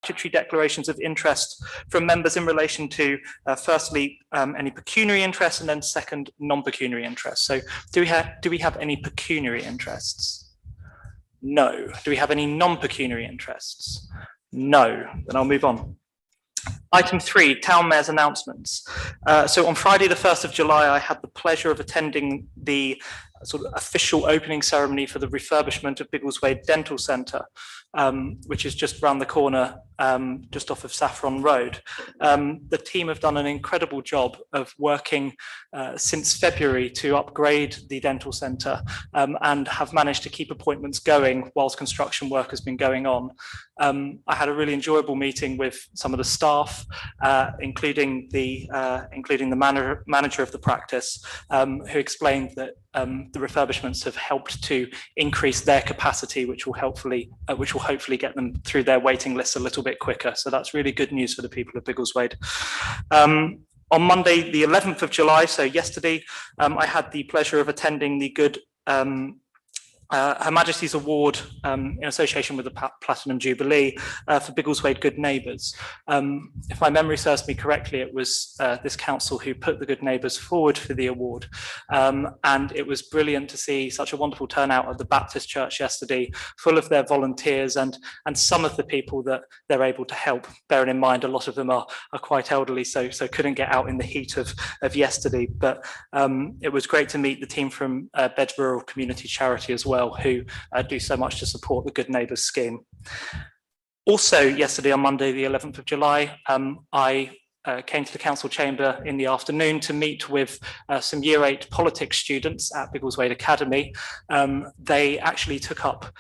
statutory declarations of interest from members in relation to, firstly, any pecuniary interests, and then second, non-pecuniary interests. So do we have any pecuniary interests? No. Do we have any non-pecuniary interests? No. Then I'll move on. Item 3, Town Mayor's announcements. So on Friday, the 1st of July, I had the pleasure of attending the sort of official opening ceremony for the refurbishment of Biggleswade Dental Centre, which is just round the corner, just off of Saffron Road. The team have done an incredible job of working since February to upgrade the dental centre, and have managed to keep appointments going whilst construction work has been going on. I had a really enjoyable meeting with some of the staff, including the manager of the practice, who explained that the refurbishments have helped to increase their capacity, which will hopefully get them through their waiting lists a little bit quicker. So that's really good news for the people of Biggleswade. On Monday, the 11th of July, so yesterday, I had the pleasure of attending the Good Her Majesty's Award in association with the Platinum Jubilee for Biggleswade Good Neighbours. If my memory serves me correctly, it was this council who put the Good Neighbours forward for the award. And it was brilliant to see such a wonderful turnout at the Baptist Church yesterday, full of their volunteers and some of the people that they're able to help. Bearing in mind, a lot of them are quite elderly, so couldn't get out in the heat of yesterday. But it was great to meet the team from Beds Rural Community Charity as well, who do so much to support the Good Neighbours scheme. Also yesterday, on Monday the 11th of July, I came to the council chamber in the afternoon to meet with some Year 8 politics students at Biggleswade Academy. They actually took up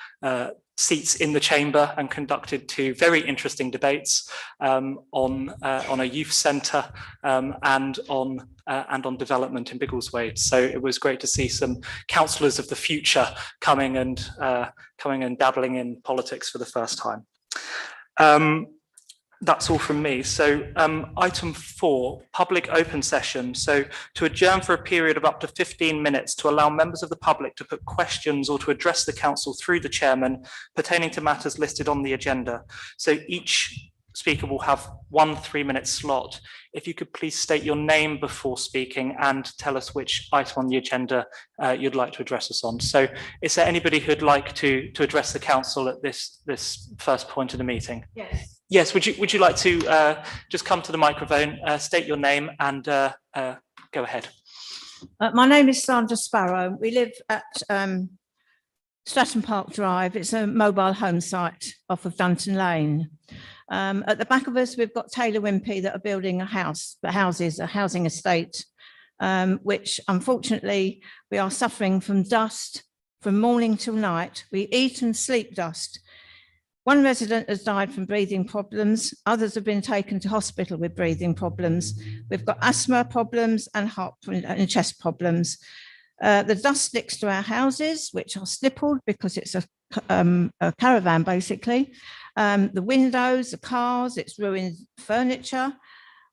seats in the chamber and conducted 2 very interesting debates on a youth centre and on development in Biggleswade. So it was great to see some councillors of the future coming and dabbling in politics for the first time. That's all from me. So item 4, public open session. So to adjourn for a period of up to 15 minutes to allow members of the public to put questions or to address the council through the chairman pertaining to matters listed on the agenda. So each speaker will have 1 3-minute slot. If you could please state your name before speaking and tell us which item on the agenda you'd like to address us on. So is there anybody who'd like to address the council at this first point of the meeting? Yes. Yes, would you like to just come to the microphone, state your name and go ahead. My name is Sandra Sparrow. We live at Stratton Park Drive. It's a mobile home site off of Dunton Lane. At the back of us, we've got Taylor Wimpey that are building a housing estate, which unfortunately we are suffering from dust from morning till night. We eat and sleep dust. 1 resident has died from breathing problems. Others have been taken to hospital with breathing problems. We've got asthma problems and heart and chest problems. The dust sticks to our houses, which are stippled because it's a caravan, basically. The windows, the cars, it's ruined furniture.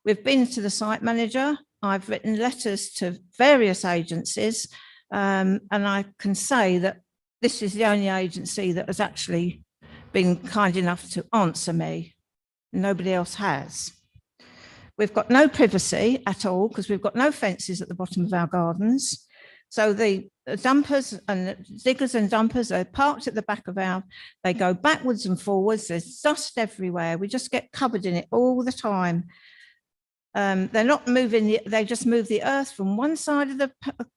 We've been to the site manager. I've written letters to various agencies, and I can say that this is the only agency that has actually been kind enough to answer me. Nobody else has. We've got no privacy at all because we've got no fences at the bottom of our gardens. So the dumpers and the diggers and dumpers are parked at the back of they go backwards and forwards. There's dust everywhere. We just get covered in it all the time. They're not moving, they just move the earth from one side of the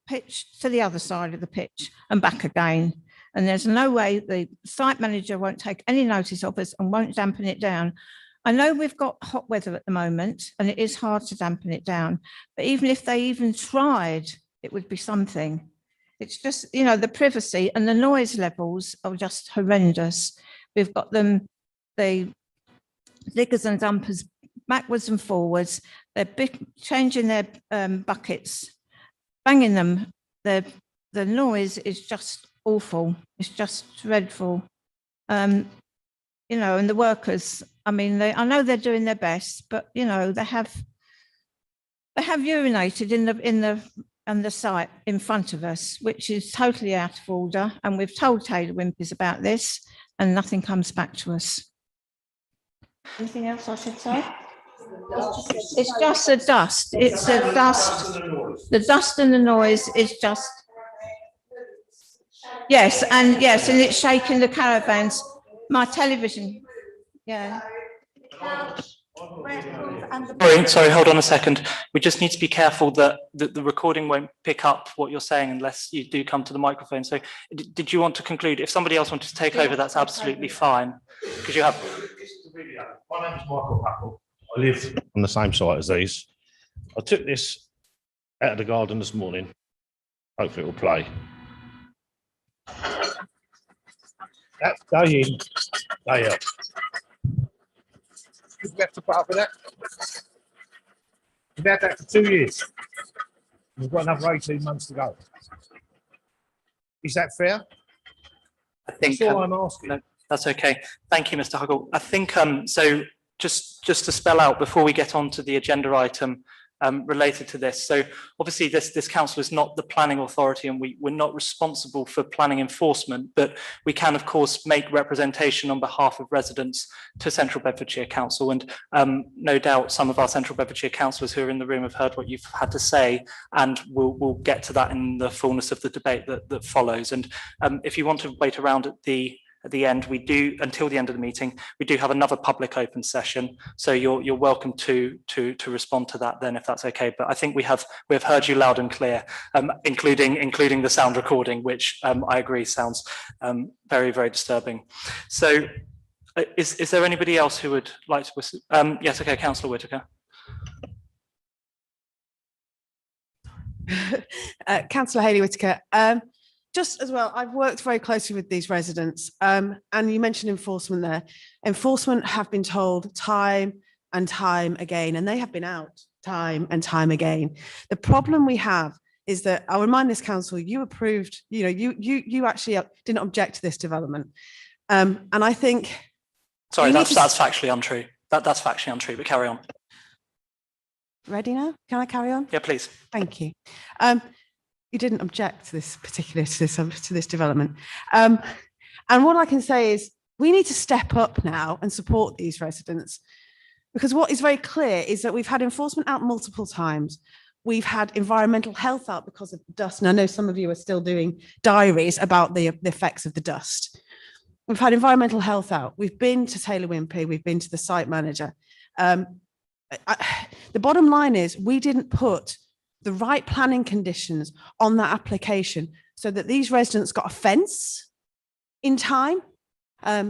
pitch to the other side of the pitch and back again. And there's no way the site manager won't take any notice of us and won't dampen it down. I know we've got hot weather at the moment and it is hard to dampen it down, but even if they even tried, it would be something. It's just, you know, the privacy and the noise levels are just horrendous. We've got the diggers and dumpers backwards and forwards. They're changing their buckets, banging them. The noise is just awful. It's just dreadful. You know, and the workers, I mean, I know they're doing their best, but you know, they have urinated in the site in front of us, which is totally out of order. And we've told Taylor Wimpey's about this and nothing comes back to us. Anything else I should say? It's just the dust. It's the dust. The dust and the noise is just. Yes, and it's shaking the caravans. My television. Yeah. Sorry, hold on a second. We just need to be careful that the recording won't pick up what you're saying unless you do come to the microphone. So did you want to conclude? If somebody else wanted to take over, that's absolutely fine. Because you have. My name is Michael Packle. I live on the same site as these. I took this out of the garden this morning. Hopefully it will play. That's day in, day out. We have to put up with that. We've had that for 2 years. We've got another 18 months to go. Is that fair? I think that's all I'm asking. No, that's okay. Thank you, Mr. Huggle. I think so. Just to spell out before we get on to the agenda item related to this. So obviously this council is not the planning authority and we're not responsible for planning enforcement, but we can of course make representation on behalf of residents to Central Bedfordshire Council. And no doubt some of our Central Bedfordshire councillors who are in the room have heard what you've had to say, and we'll get to that in the fullness of the debate that follows. And if you want to wait around at the end, we do, until the end of the meeting, we do have another public open session. So you're welcome to respond to that then, if that's okay. But I think we have heard you loud and clear, including the sound recording, which I agree sounds very, very disturbing. So is there anybody else who would like to? Yes, okay, Councillor Whitaker. Councillor Hayley Whitaker. Just as well, I've worked very closely with these residents, and you mentioned enforcement there. Enforcement have been told time and time again, and they have been out time and time again. The problem we have is that, I'll remind this council, you approved, you actually didn't object to this development. And I think... Sorry, that's factually untrue. That's factually untrue, but carry on. Ready now? Can I carry on? Yeah, please. Thank you. You didn't object to this development. And what I can say is we need to step up now and support these residents, because what is very clear is that we've had enforcement out multiple times. We've had environmental health out because of dust. And I know some of you are still doing diaries about the effects of the dust. We've had environmental health out. We've been to Taylor Wimpey. We've been to the site manager. The bottom line is we didn't put the right planning conditions on that application so that these residents got a fence in time.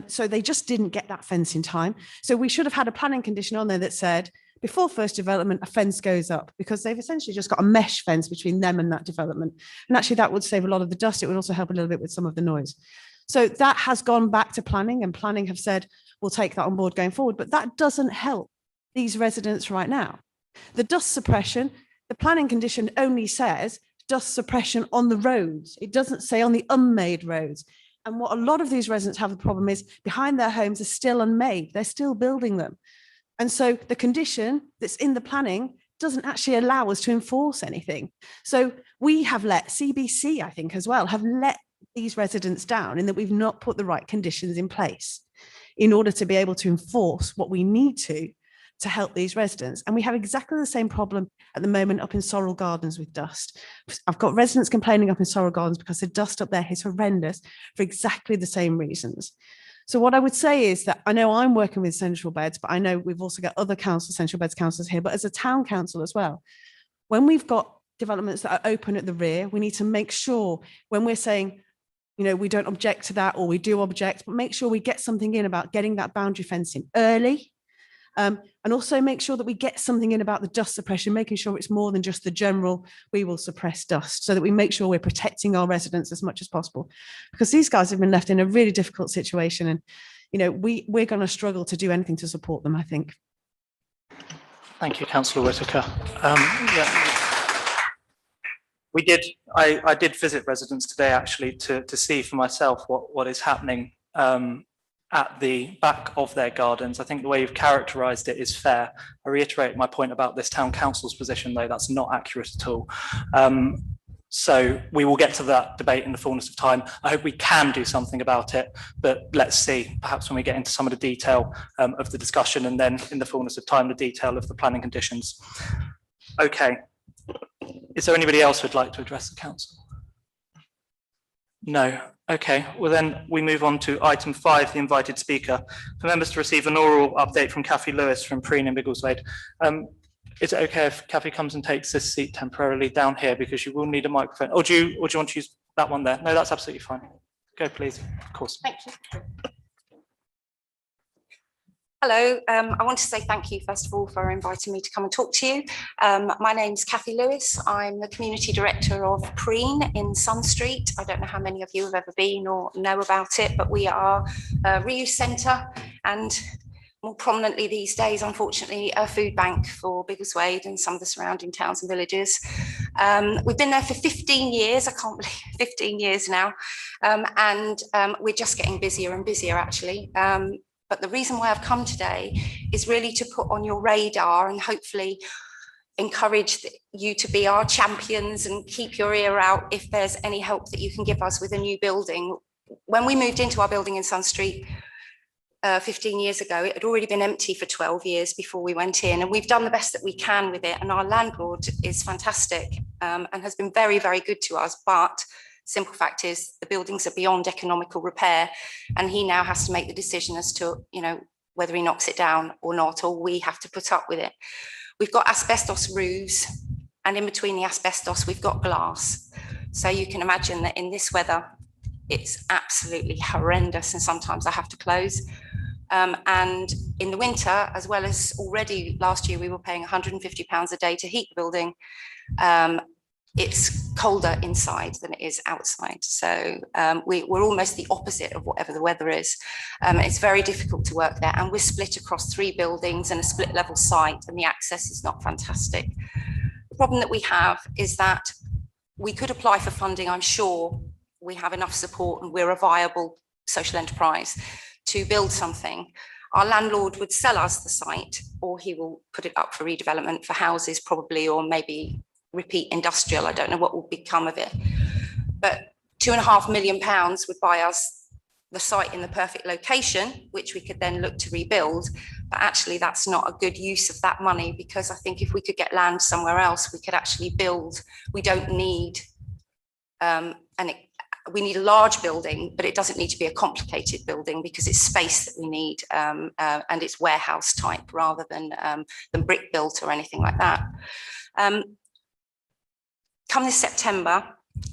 So they just didn't get that fence in time. So we should have had a planning condition on there that said, before first development, a fence goes up, because they've essentially just got a mesh fence between them and that development. And actually that would save a lot of the dust. It would also help a little bit with some of the noise. So that has gone back to planning, and planning have said, we'll take that on board going forward, but that doesn't help these residents right now. The dust suppression, the planning condition only says dust suppression on the roads. It doesn't say on the unmade roads. And what a lot of these residents have the problem is behind their homes are still unmade. They're still building them. And so the condition that's in the planning doesn't actually allow us to enforce anything. So we have let CBC, I think as well, have let these residents down in that we've not put the right conditions in place in order to be able to enforce what we need to help these residents. And we have exactly the same problem at the moment up in Sorrel Gardens with dust. I've got residents complaining up in Sorrel Gardens because the dust up there is horrendous for exactly the same reasons. So what I would say is that I know I'm working with Central Beds, but I know we've also got other Central Beds councillors here, but as a town council as well, when we've got developments that are open at the rear, we need to make sure when we're saying, we don't object to that, or we do object, but make sure we get something in about getting that boundary fence in early. And also make sure that we get something in about the dust suppression, making sure it's more than just the general, we will suppress dust, so that we make sure we're protecting our residents as much as possible. Because these guys have been left in a really difficult situation, and, we're going to struggle to do anything to support them, I think. Thank you, Councillor Whitaker. I did visit residents today, actually, to see for myself what is happening at the back of their gardens. I think the way you've characterised it is fair. I reiterate my point about this town council's position, though, that's not accurate at all. So we will get to that debate in the fullness of time. I hope we can do something about it, but let's see, perhaps when we get into some of the detail of the discussion, and then in the fullness of time, the detail of the planning conditions. Okay. Is there anybody else who'd like to address the council? No. Okay. Well, then we move on to item 5, the invited speaker. For members to receive an oral update from Kathy Lewis from Preen in Biggleswade. Is it okay if Kathy comes and takes this seat temporarily down here, because you will need a microphone? Or do you want to use that one there? No, that's absolutely fine. Go, please. Of course. Thank you. Hello, I want to say thank you first of all for inviting me to come and talk to you. My name's Kathy Lewis. I'm the Community Director of Preen in Sun Street. I don't know how many of you have ever been or know about it, but we are a reuse centre and more prominently these days, unfortunately, a food bank for Biggleswade and some of the surrounding towns and villages. We've been there for 15 years, I can't believe 15 years now, and we're just getting busier and busier actually. But the reason why I've come today is really to put on your radar and hopefully encourage you to be our champions and keep your ear out if there's any help that you can give us with a new building. When we moved into our building in Sun Street 15 years ago, it had already been empty for 12 years before we went in, and we've done the best that we can with it. And our landlord is fantastic and has been very, very good to us. But simple fact is the buildings are beyond economical repair, and he now has to make the decision as to, you know, whether he knocks it down or not, or we have to put up with it. We've got asbestos roofs, and in between the asbestos, we've got glass. So you can imagine that in this weather, it's absolutely horrendous, and sometimes I have to close. And in the winter, as well as already last year, we were paying £150 a day to heat the building. It's colder inside than it is outside. So we're almost the opposite of whatever the weather is. It's very difficult to work there, and we're split across 3 buildings and a split level site, and the access is not fantastic. The problem that we have is that we could apply for funding. I'm sure we have enough support and we're a viable social enterprise to build something. Our landlord would sell us the site, or he will put it up for redevelopment for houses probably, or maybe repeat industrial. I don't know what will become of it, but £2.5 million would buy us the site in the perfect location, which we could then look to rebuild. But actually that's not a good use of that money, because I think if we could get land somewhere else, we could actually build. We don't need we need a large building, but it doesn't need to be a complicated building, because it's space that we need, and it's warehouse type rather than brick built or anything like that. Come this September,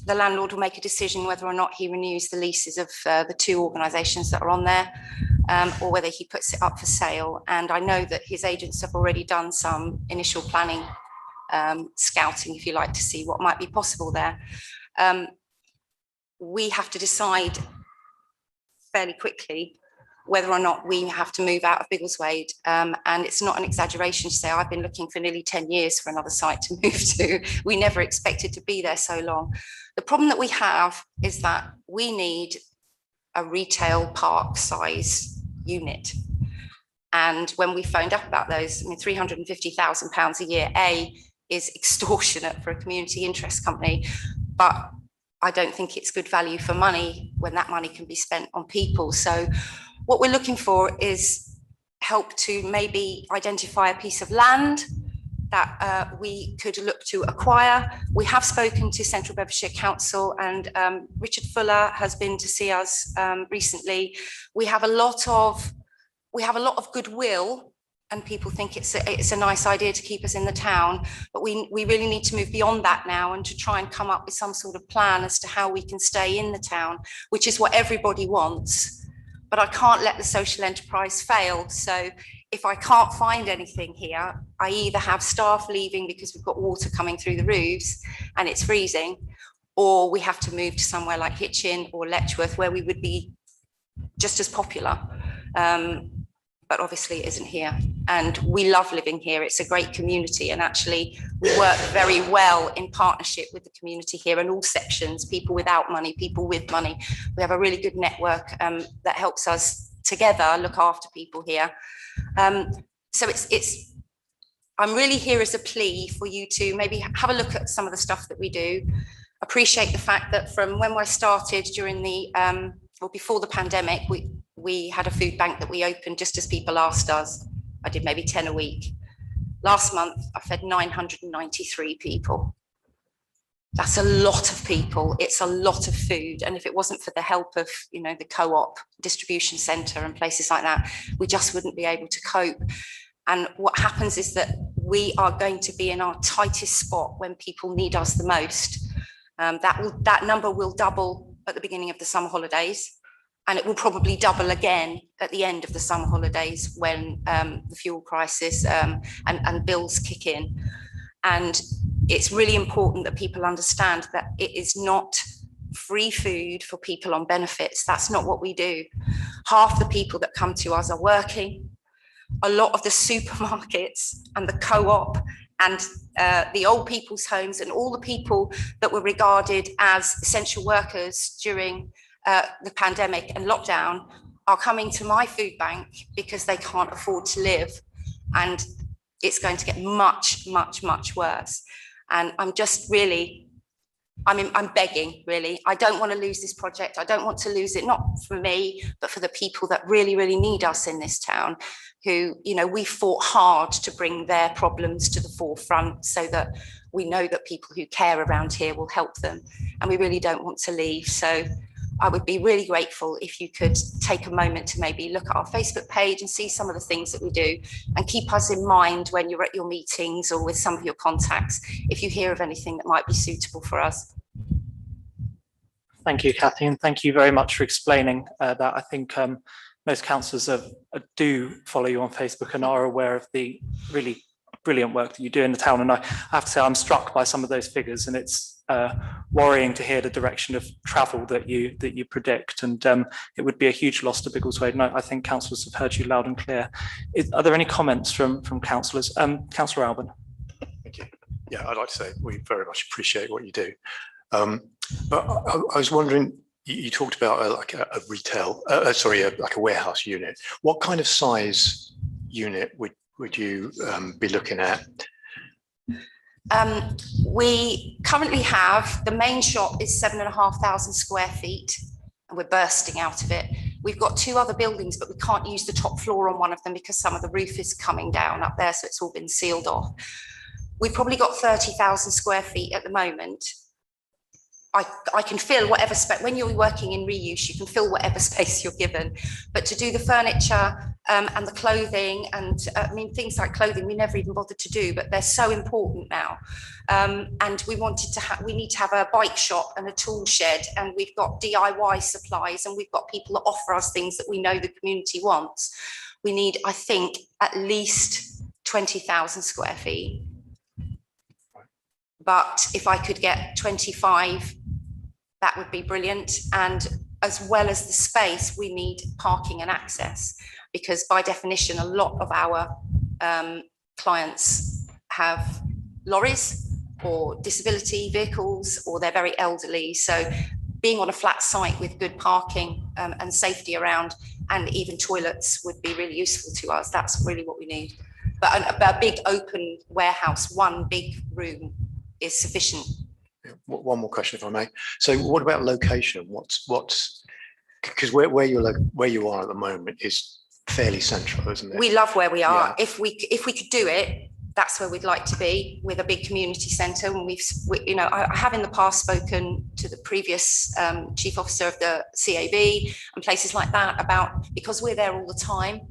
the landlord will make a decision whether or not he renews the leases of the 2 organisations that are on there, or whether he puts it up for sale. And I know that his agents have already done some initial planning scouting, if you like, to see what might be possible there. We have to decide fairly quickly whether or not we have to move out of Biggleswade. And it's not an exaggeration to say I've been looking for nearly 10 years for another site to move to. We never expected to be there so long. The problem that we have is that we need a retail park size unit. And when we phoned up about those, I mean, £350,000 a year, is extortionate for a community interest company, but I don't think it's good value for money when that money can be spent on people. So what we're looking for is help to maybe identify a piece of land that we could look to acquire. We have spoken to Central Bedfordshire Council, and Richard Fuller has been to see us recently. We have a lot of goodwill, and people think it's a nice idea to keep us in the town, but we really need to move beyond that now and to try and come up with some sort of plan as to how we can stay in the town, which is what everybody wants. But I can't let the social enterprise fail. So if I can't find anything here, I either have staff leaving because we've got water coming through the roofs and it's freezing, or we have to move to somewhere like Hitchin or Letchworth, where we would be just as popular. But obviously it isn't here, and we love living here. It's a great community, and actually we work very well in partnership with the community here in all sections, people without money, people with money. We have a really good network that helps us together look after people here. So I'm really here as a plea for you to maybe have a look at some of the stuff that we do. appreciate the fact that from when I started during the, or before the pandemic, we had a food bank that we opened just as people asked us. I did maybe 10 a week. Last month, I fed 993 people. That's a lot of people. It's a lot of food. And if it wasn't for the help of, you know, the co-op distribution centre and places like that, we just wouldn't be able to cope. And what happens is that we are going to be in our tightest spot when people need us the most. That number will double at the beginning of the summer holidays, and it will probably double again at the end of the summer holidays when the fuel crisis and bills kick in. And it's really important that people understand that it is not free food for people on benefits. That's not what we do. Half the people that come to us are working. A lot of the supermarkets and the co-op and the old people's homes and all the people that were regarded as essential workers during the pandemic and lockdown are coming to my food bank because they can't afford to live. And it's going to get much, much, much worse. And I'm just really, I'm begging, really. I don't want to lose this project. I don't want to lose it, not for me, but for the people that really, really need us in this town, who, you know, we fought hard to bring their problems to the forefront so that we know that people who care around here will help them. And we really don't want to leave. So I would be really grateful if you could take a moment to maybe look at our Facebook page and see some of the things that we do, and keep us in mind when you're at your meetings or with some of your contacts, if you hear of anything that might be suitable for us. Thank you, Kathy, and thank you very much for explaining that. I think most councillors do follow you on Facebook and are aware of the really brilliant work that you do in the town. And I have to say, I'm struck by some of those figures, and it's worrying to hear the direction of travel that you predict. And it would be a huge loss to Biggleswade. And I think councillors have heard you loud and clear. Are there any comments from councillors? Councillor Alban. Thank you. Yeah, I'd like to say we very much appreciate what you do. But I was wondering, you talked about like a retail, like a warehouse unit. What kind of size unit would you be looking at? We currently have, the main shop is 7,500 square feet, and we're bursting out of it. We've got 2 other buildings, but we can't use the top floor on one of them because some of the roof is coming down up there, so it's all been sealed off. We've probably got 30,000 square feet at the moment. I can fill whatever space, when you're working in reuse, you can fill whatever space you're given. But to do the furniture and the clothing, and I mean, things like clothing, we never even bothered to do, but they're so important now. And we need to have a bike shop and a tool shed, and we've got DIY supplies, and we've got people that offer us things that we know the community wants. We need, I think, at least 20,000 square feet. But if I could get 25, that would be brilliant. And as well as the space, we need parking and access, because by definition, a lot of our clients have lorries or disability vehicles, or they're very elderly. So being on a flat site with good parking and safety around, and even toilets, would be really useful to us. That's really what we need. But a big open warehouse, one big room, is sufficient. One more question, if I may. So what about location? What's because where you are at the moment is fairly central, isn't it? We love where we are. Yeah. If we could do it, that's where we'd like to be, with a big community centre. And you know, I have in the past spoken to the previous chief officer of the CAB and places like that about, because we're there all the time,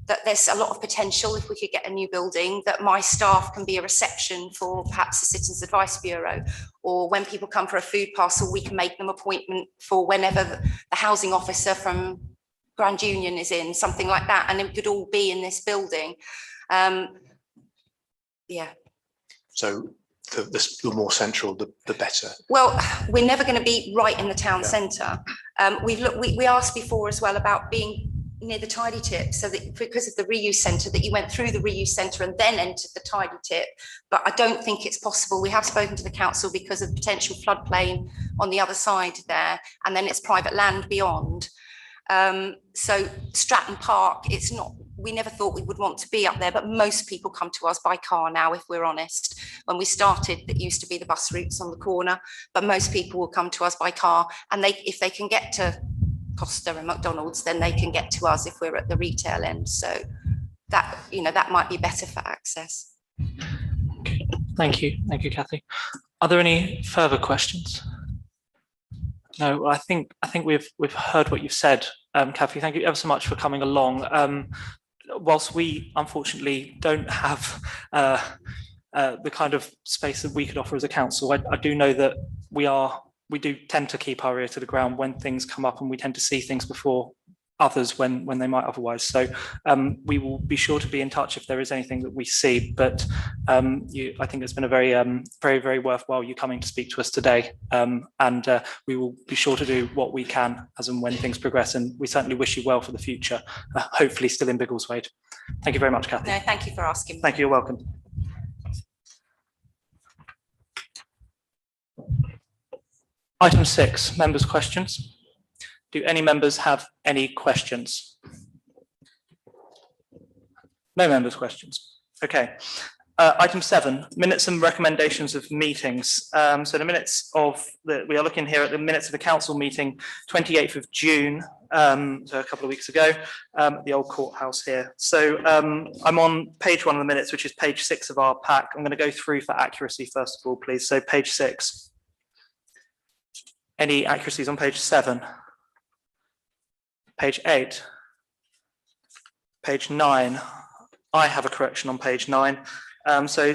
that there's a lot of potential if we could get a new building, that my staff can be a reception for perhaps the Citizens Advice Bureau, or when people come for a food parcel, we can make them appointment for whenever the housing officer from Grand Union is in, something like that, and it could all be in this building. Yeah. So the more central, the better. Well, we're never going to be right in the town centre. We asked before as well about being near the tidy tip, so that because of the reuse centre, that you went through the reuse centre and then entered the tidy tip, but I don't think it's possible. We have spoken to the council because of potential floodplain on the other side there, and then it's private land beyond. So Stratton Park, it's not we never thought we would want to be up there, but most people come to us by car now, if we're honest. When we started, it used to be the bus routes on the corner, but most people will come to us by car, and if they can get to Costa and McDonald's, then they can get to us if we're at the retail end. So that, you know, that might be better for access. Thank you, Kathy. Are there any further questions? No, I think we've heard what you've said, Kathy. Thank you ever so much for coming along. Whilst we unfortunately don't have the kind of space that we could offer as a council, I do know that we do tend to keep our ear to the ground when things come up, and we tend to see things before others when they might otherwise. So we will be sure to be in touch if there is anything that we see. But I think it's been a very, very worthwhile you coming to speak to us today. And we will be sure to do what we can as and when things progress. And we certainly wish you well for the future, hopefully still in Biggleswade. Thank you very much, Kathy. No, thank you for asking me. Thank you, you're welcome. Item 6, members' questions. Do any members have any questions? No members' questions. Okay. Item 7, minutes and recommendations of meetings. So the minutes of we are looking here at the minutes of the council meeting, 28th of June, so a couple of weeks ago, at the old courthouse here. So I'm on page 1 of the minutes, which is page 6 of our pack. I'm going to go through for accuracy first of all, please. So page 6. Any accuracies on page 7? Page 8, page 9. I have a correction on page 9. So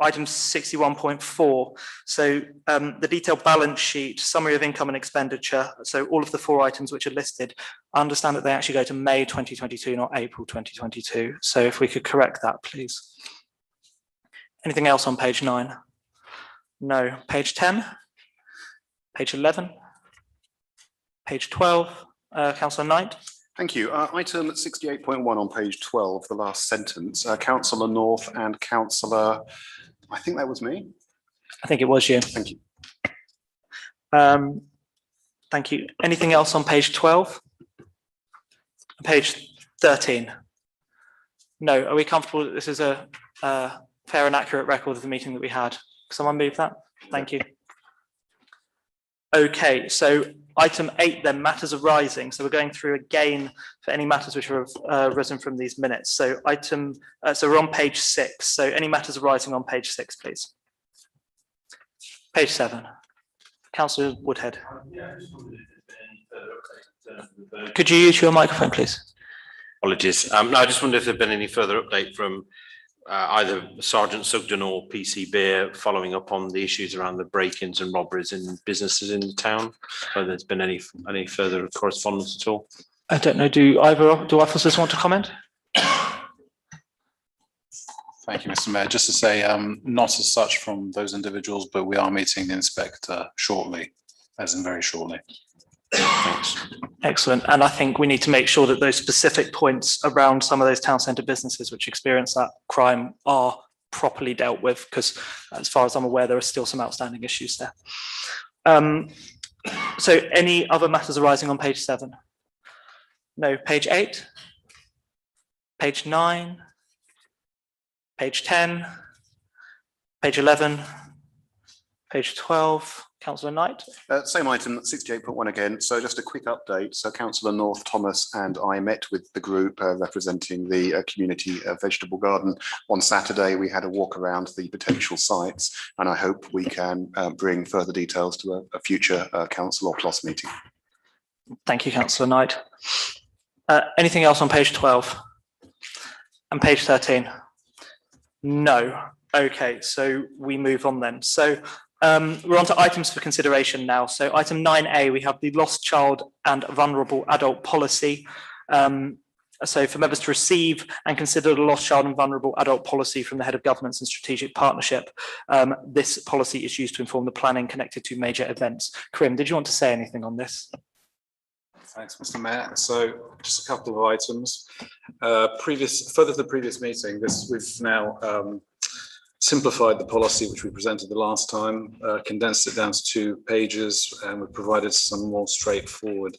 item 61.4. So the detailed balance sheet, summary of income and expenditure. So all of the 4 items which are listed, I understand that they actually go to May 2022, not April 2022. So if we could correct that, please. Anything else on page 9? No. Page 10, page 11, page 12. Councillor Knight. Thank you. Item 68.1 on page 12, the last sentence, Councillor North and Councillor, I think that was me. I think it was you. Thank you. Thank you. Anything else on page 12? Page 13? No. Are we comfortable that this is a fair and accurate record of the meeting that we had? Someone move that? Thank you. Okay, so item 8 then, matters arising. So we're going through again for any matters which have arisen from these minutes. So so we're on page 6. So any matters arising on page 6, please. Page 7. Councillor Woodhead. Could you use your microphone, please? Apologies. No, I just wondered if there'd been any further update from either Sergeant Sugden or PC Beer following up on the issues around the break-ins and robberies in businesses in the town. Whether there's been any further correspondence at all? I don't know. Do officers want to comment? Thank you, Mr. Mayor. Just to say, not as such from those individuals, but we are meeting the inspector shortly, as in very shortly. Thanks. Excellent. And I think we need to make sure that those specific points around some of those town centre businesses which experience that crime are properly dealt with, because as far as I'm aware, there are still some outstanding issues there. So any other matters arising on page 7? No. Page 8? Page 9? Page 10? Page 11? Page 12? Councillor Knight. Same item, 68.1 again. So just a quick update. So Councillor North, Thomas and I met with the group representing the community vegetable garden. On Saturday, we had a walk around the potential sites, and I hope we can bring further details to a future council or PLOS meeting. Thank you, Councillor Knight. Anything else on page 12 and page 13? No. Okay, so we move on then. So we're on to items for consideration now. So item 9A, we have the lost child and vulnerable adult policy. So for members to receive and consider the lost child and vulnerable adult policy from the head of governance and strategic partnership. This policy is used to inform the planning connected to major events. Karim, did you want to say anything on this? Thanks, Mr. Mayor. So just a couple of items. Further to the previous meeting, we've now simplified the policy which we presented the last time, condensed it down to 2 pages, and we provided some more straightforward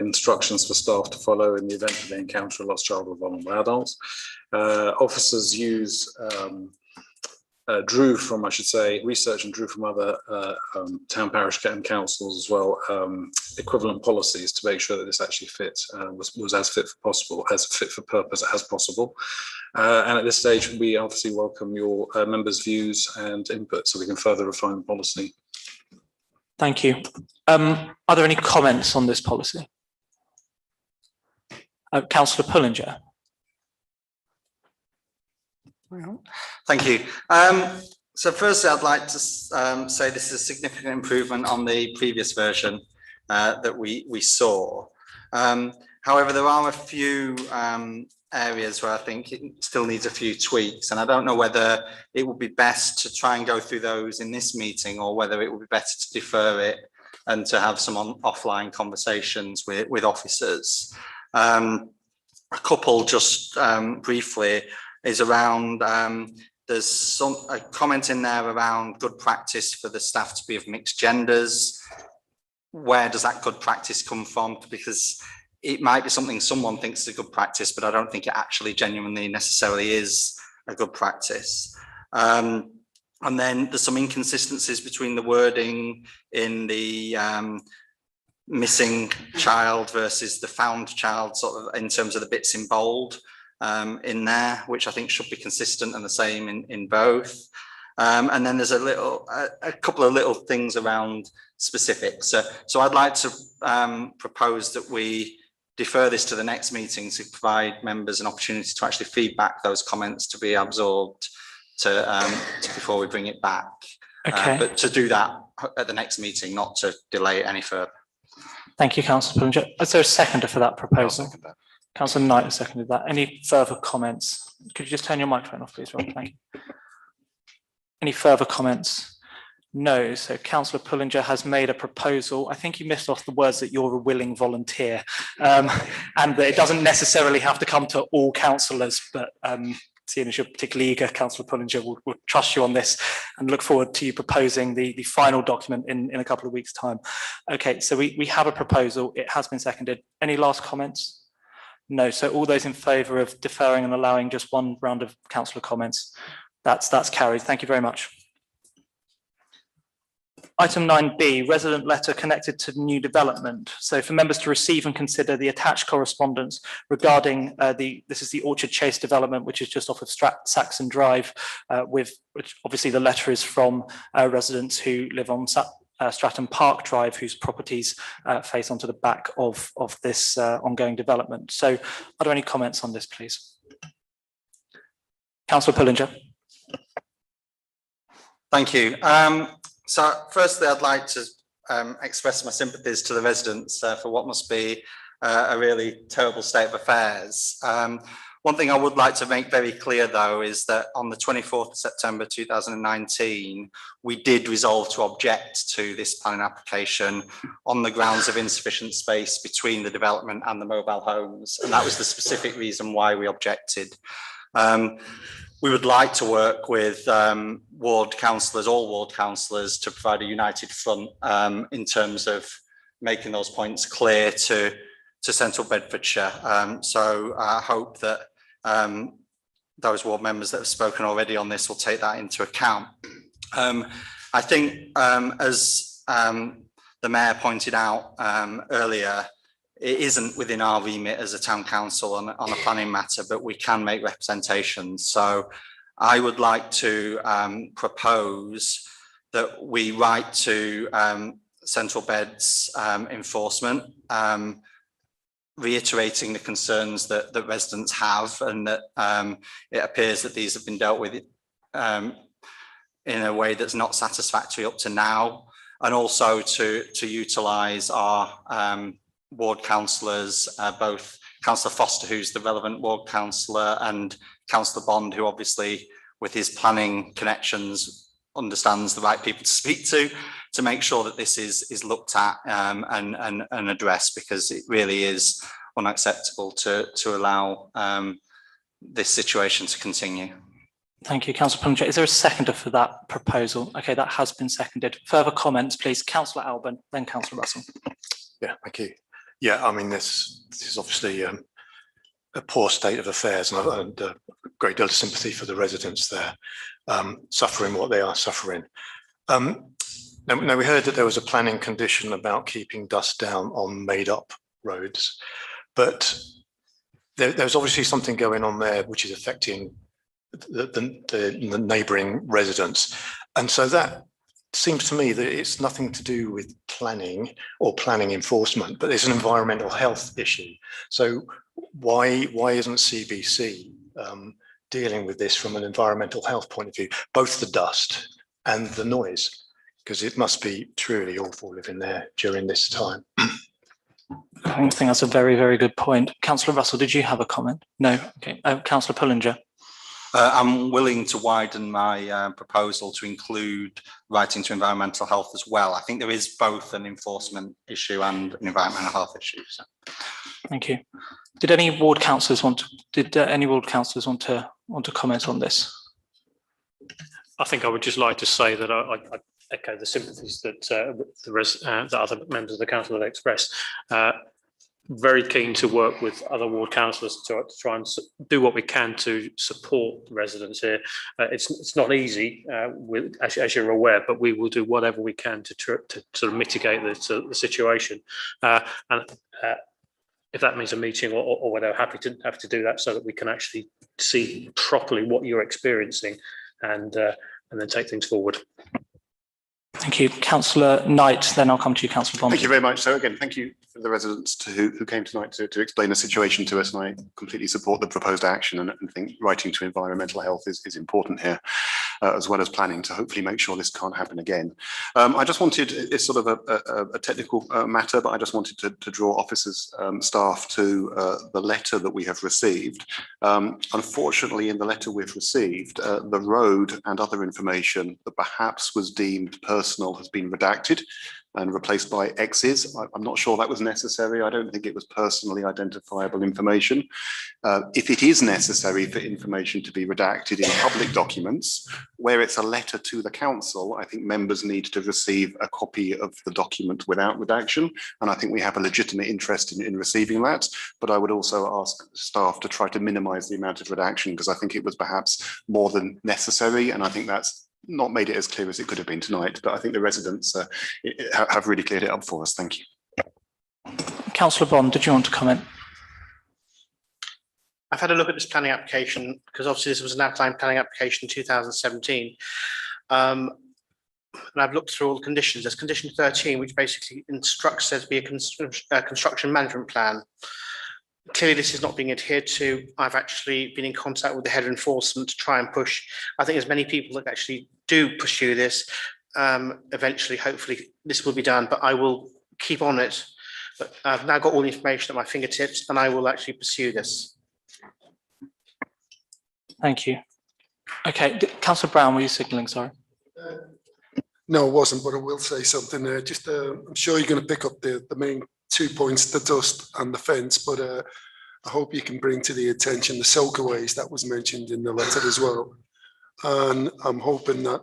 instructions for staff to follow in the event that they encounter a lost child or vulnerable adult. Officers drew from, I should say, research and drew from other town, parish and councils as well, equivalent policies to make sure that this actually was as fit for possible, as fit for purpose as possible. And at this stage, we obviously welcome your members' views and input so we can further refine the policy. Thank you. Are there any comments on this policy? Councillor Pullinger. Thank you. So firstly, I'd like to say this is a significant improvement on the previous version that we saw. However, there are a few areas where I think it still needs a few tweaks, and I don't know whether it would be best to try and go through those in this meeting or whether it would be better to defer it and to have some offline conversations with officers. A couple just briefly is around, there's a comment in there around good practice for the staff to be of mixed genders. Where does that good practice come from? Because it might be something someone thinks is a good practice, but I don't think it actually genuinely necessarily is a good practice. And then there's some inconsistencies between the wording in the missing child versus the found child, sort of in terms of the bits in bold in there, which I think should be consistent and the same in both. And then there's a couple of little things around specifics. So I'd like to propose that we defer this to the next meeting to provide members an opportunity to actually feedback those comments to be absorbed to before we bring it back. Okay. But to do that at the next meeting, not to delay it any further. Thank you, Councillor Pullinger. Is there a seconder for that proposal? Councillor Knight has seconded that. Any further comments? Could you just turn your microphone off, please, Rob? Thank you. Any further comments? No. So Councillor Pullinger has made a proposal. I think you missed off the words that you're a willing volunteer, and that it doesn't necessarily have to come to all councillors, but seeing as you're particularly eager, Councillor Pullinger will trust you on this and look forward to you proposing the final document in a couple of weeks' time. Okay, so we have a proposal. It has been seconded. Any last comments? No. So all those in favour of deferring and allowing just one round of councillor comments, that's carried. Thank you very much. Item 9B, resident letter connected to new development. So for members to receive and consider the attached correspondence regarding this is the Orchard Chase development, which is just off of Saxon Drive, which obviously the letter is from residents who live on Stratton Park Drive, whose properties face onto the back of this ongoing development. So are there any comments on this, please? Councillor Pullinger. Thank you. So firstly, I'd like to express my sympathies to the residents for what must be a really terrible state of affairs. One thing I would like to make very clear, though, is that on the 24th of September 2019, we did resolve to object to this planning application on the grounds of insufficient space between the development and the mobile homes. And that was the specific reason why we objected. We would like to work with ward councillors, all ward councillors, to provide a united front in terms of making those points clear to Central Bedfordshire. So I hope that those ward members that have spoken already on this will take that into account. I think, as the Mayor pointed out earlier, it isn't within our remit as a town council on a planning matter, but we can make representations. So I would like to propose that we write to Central Beds enforcement, reiterating the concerns that residents have, and that it appears that these have been dealt with in a way that's not satisfactory up to now, and also to utilise our ward councillors, both Councillor Foster, who's the relevant ward councillor, and Councillor Bond, who obviously with his planning connections understands the right people to speak to make sure that this is looked at and addressed, because it really is unacceptable to allow this situation to continue. Thank you, Councillor Pullinger. Is there a seconder for that proposal? Okay, that has been seconded. Further comments, please. Councillor Alban, then Councillor Russell. Yeah, thank you. Yeah, I mean, this is obviously a poor state of affairs, and a great deal of sympathy for the residents there, suffering what they are suffering. Now, we heard that there was a planning condition about keeping dust down on made-up roads, but there's obviously something going on there which is affecting the neighbouring residents. And so that seems to me that it's nothing to do with planning or planning enforcement, but it's an environmental health issue. So why isn't CBC dealing with this from an environmental health point of view, both the dust and the noise? Because it must be truly awful living there during this time. I think that's a very, very good point. Councillor Russell, did you have a comment? No. Okay. Councillor Pullinger. I'm willing to widen my proposal to include writing to environmental health as well. I think there is both an enforcement issue and an environmental health issue. So. Thank you. Did any ward councillors want to comment on this? I think I would just like to say that I echo the sympathies that that other members of the council have expressed. Very keen to work with other ward councillors to try and do what we can to support residents here. It's not easy, as you're aware, but we will do whatever we can to sort of mitigate the situation. If that means a meeting or whatever, happy to do that so that we can actually see properly what you're experiencing and then take things forward. Thank you. Councillor Knight, then I'll come to you, Councillor Bond. Thank you very much. So again, thank you for the residents who came tonight to explain the situation to us, and I completely support the proposed action and think writing to environmental health is important here, as well as planning to hopefully make sure this can't happen again. I just wanted, it's sort of a technical matter, but I just wanted to draw officers, staff to the letter that we have received. Unfortunately, in the letter we've received, the road and other information that perhaps was deemed personal has been redacted and replaced by X's. I'm not sure that was necessary. I don't think it was personally identifiable information. If it is necessary for information to be redacted in public documents, where it's a letter to the council, I think members need to receive a copy of the document without redaction. And I think we have a legitimate interest in receiving that. But I would also ask staff to try to minimize the amount of redaction, because I think it was perhaps more than necessary. And I think that's not made it as clear as it could have been tonight, but I think the residents have really cleared it up for us. Thank you. Councillor Bond, did you want to comment? I've had a look at this planning application because obviously this was an outline planning application in 2017. And I've looked through all the conditions. There's condition 13, which basically instructs there to be a construction management plan. Clearly, this is not being adhered to. I've actually been in contact with the head of enforcement to try and push. I think there's many people that actually do pursue this. Eventually, hopefully, this will be done, but I will keep on it. But I've now got all the information at my fingertips, and I will actually pursue this. Thank you. Okay, Councillor Brown, were you signalling? Sorry. No, I wasn't, but I will say something there. Just, I'm sure you're going to pick up the main 2 points, the dust and the fence, but I hope you can bring to the attention the soakaways that was mentioned in the letter as well. And I'm hoping that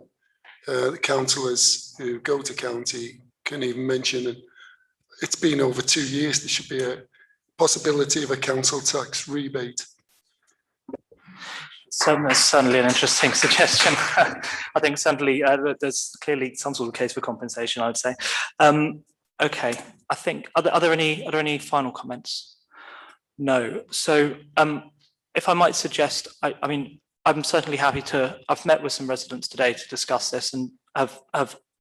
the councillors who go to county can even mention it. It's been over 2 years. There should be a possibility of a council tax rebate. Certainly an interesting suggestion. I think certainly there's clearly some sort of case for compensation, I would say. Okay, I think, are there any final comments? No. So if I might suggest, I mean, I'm certainly happy to, I've met with some residents today to discuss this and have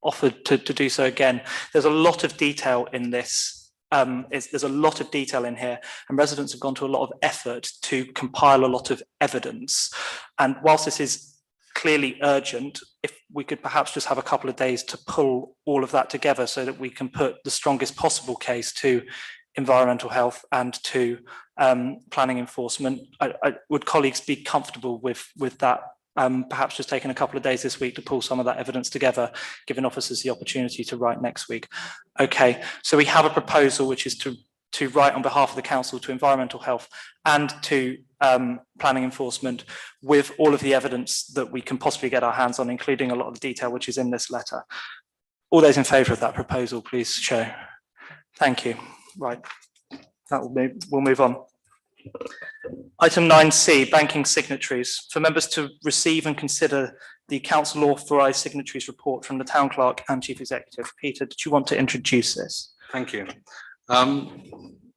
offered to do so again. There's a lot of detail in this. There's a lot of detail in here, and residents have gone to a lot of effort to compile a lot of evidence. And whilst this is clearly urgent, if we could perhaps just have a couple of days to pull all of that together so that we can put the strongest possible case to environmental health and to planning enforcement. Would colleagues be comfortable with that? Perhaps just taking a couple of days this week to pull some of that evidence together, giving officers the opportunity to write next week. Okay, so we have a proposal which is to to write on behalf of the council to environmental health and to planning enforcement with all of the evidence that we can possibly get our hands on, including a lot of the detail which is in this letter. All those in favour of that proposal, please show. Thank you. Right, that will move, we'll move on. Item 9C, banking signatories. For members to receive and consider the council authorised signatories report from the town clerk and chief executive. Peter, did you want to introduce this? Thank you.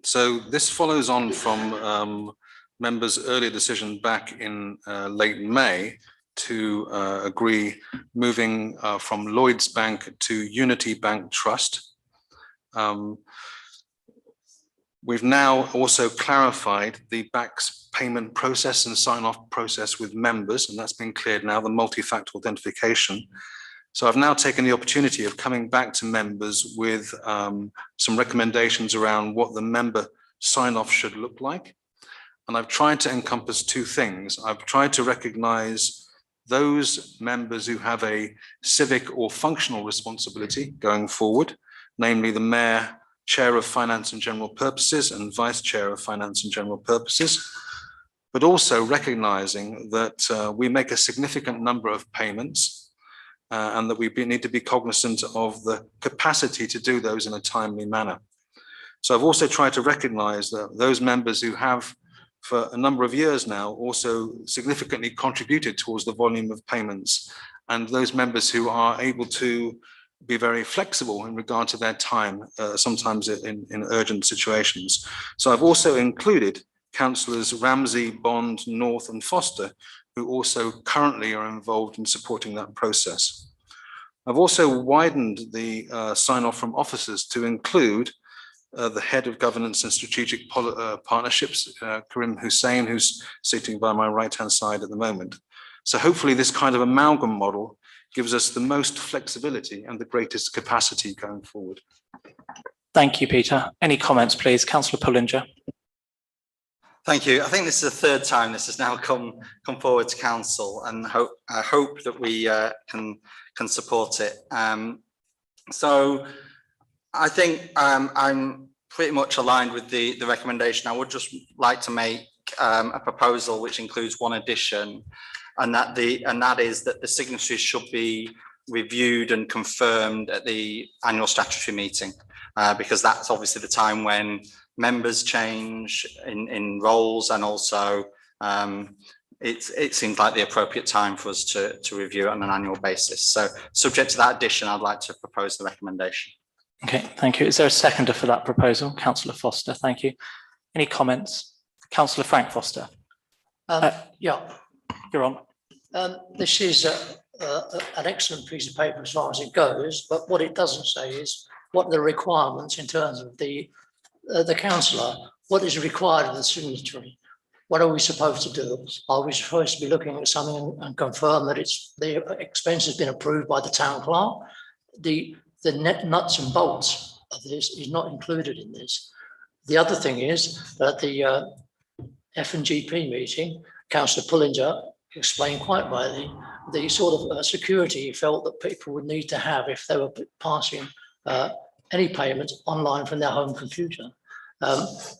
So this follows on from members' earlier decision back in late May to agree moving from Lloyds Bank to Unity Bank Trust. We've now also clarified the BACS payment process and sign-off process with members, and that's been cleared now, the multi-factor authentication. So I've now taken the opportunity of coming back to members with some recommendations around what the member sign-off should look like. And I've tried to encompass two things. I've tried to recognize those members who have a civic or functional responsibility going forward, namely the mayor, Chair of Finance and General Purposes and Vice Chair of Finance and General Purposes, but also recognizing that we make a significant number of payments and that we need to be cognizant of the capacity to do those in a timely manner. So I've also tried to recognize that those members who have for a number of years now also significantly contributed towards the volume of payments, and those members who are able to be very flexible in regard to their time, sometimes in urgent situations. So I've also included councillors Ramsey, Bond, North and Foster, who also currently are involved in supporting that process. I've also widened the sign-off from officers to include the head of governance and strategic partnerships, Karim Hussain, who's sitting by my right-hand side at the moment. So hopefully this kind of amalgam model gives us the most flexibility and the greatest capacity going forward. Thank you, Peter. Any comments, please? Councillor Pullinger. Thank you. I think this is the third time this has now come forward to council, and I hope that we can support it. So I think I'm pretty much aligned with the recommendation. I would just like to make a proposal which includes one addition, and that is that the signatories should be reviewed and confirmed at the annual statutory meeting, because that's obviously the time when members change in roles, and also it seems like the appropriate time for us to review it on an annual basis. So subject to that addition, I'd like to propose the recommendation. Okay, thank you. Is there a seconder for that proposal? Councillor Foster, thank you. Any comments? Councillor Frank Foster. Yeah. You're on. This is an excellent piece of paper as far as it goes, but what it doesn't say is what are the requirements in terms of the councillor. What is required of the signatory? What are we supposed to do? Are we supposed to be looking at something and confirm that the expense has been approved by the town clerk? The net nuts and bolts of this is not included in this. The other thing is that the F&GP meeting, Councillor Pullinger explained quite rightly the sort of security he felt that people would need to have if they were passing any payments online from their home computer.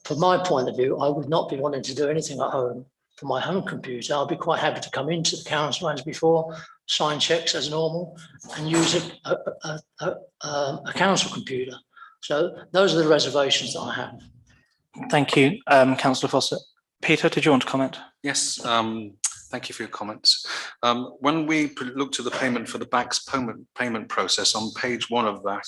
From my point of view, I would not be wanting to do anything at home from my home computer. I'll be quite happy to come into the council as before, sign checks as normal, and use a council computer. So those are the reservations that I have. Thank you, Councillor Foster. Peter, did you want to comment? Yes, thank you for your comments. When we looked at the payment for the BACS payment process, on page 1 of that,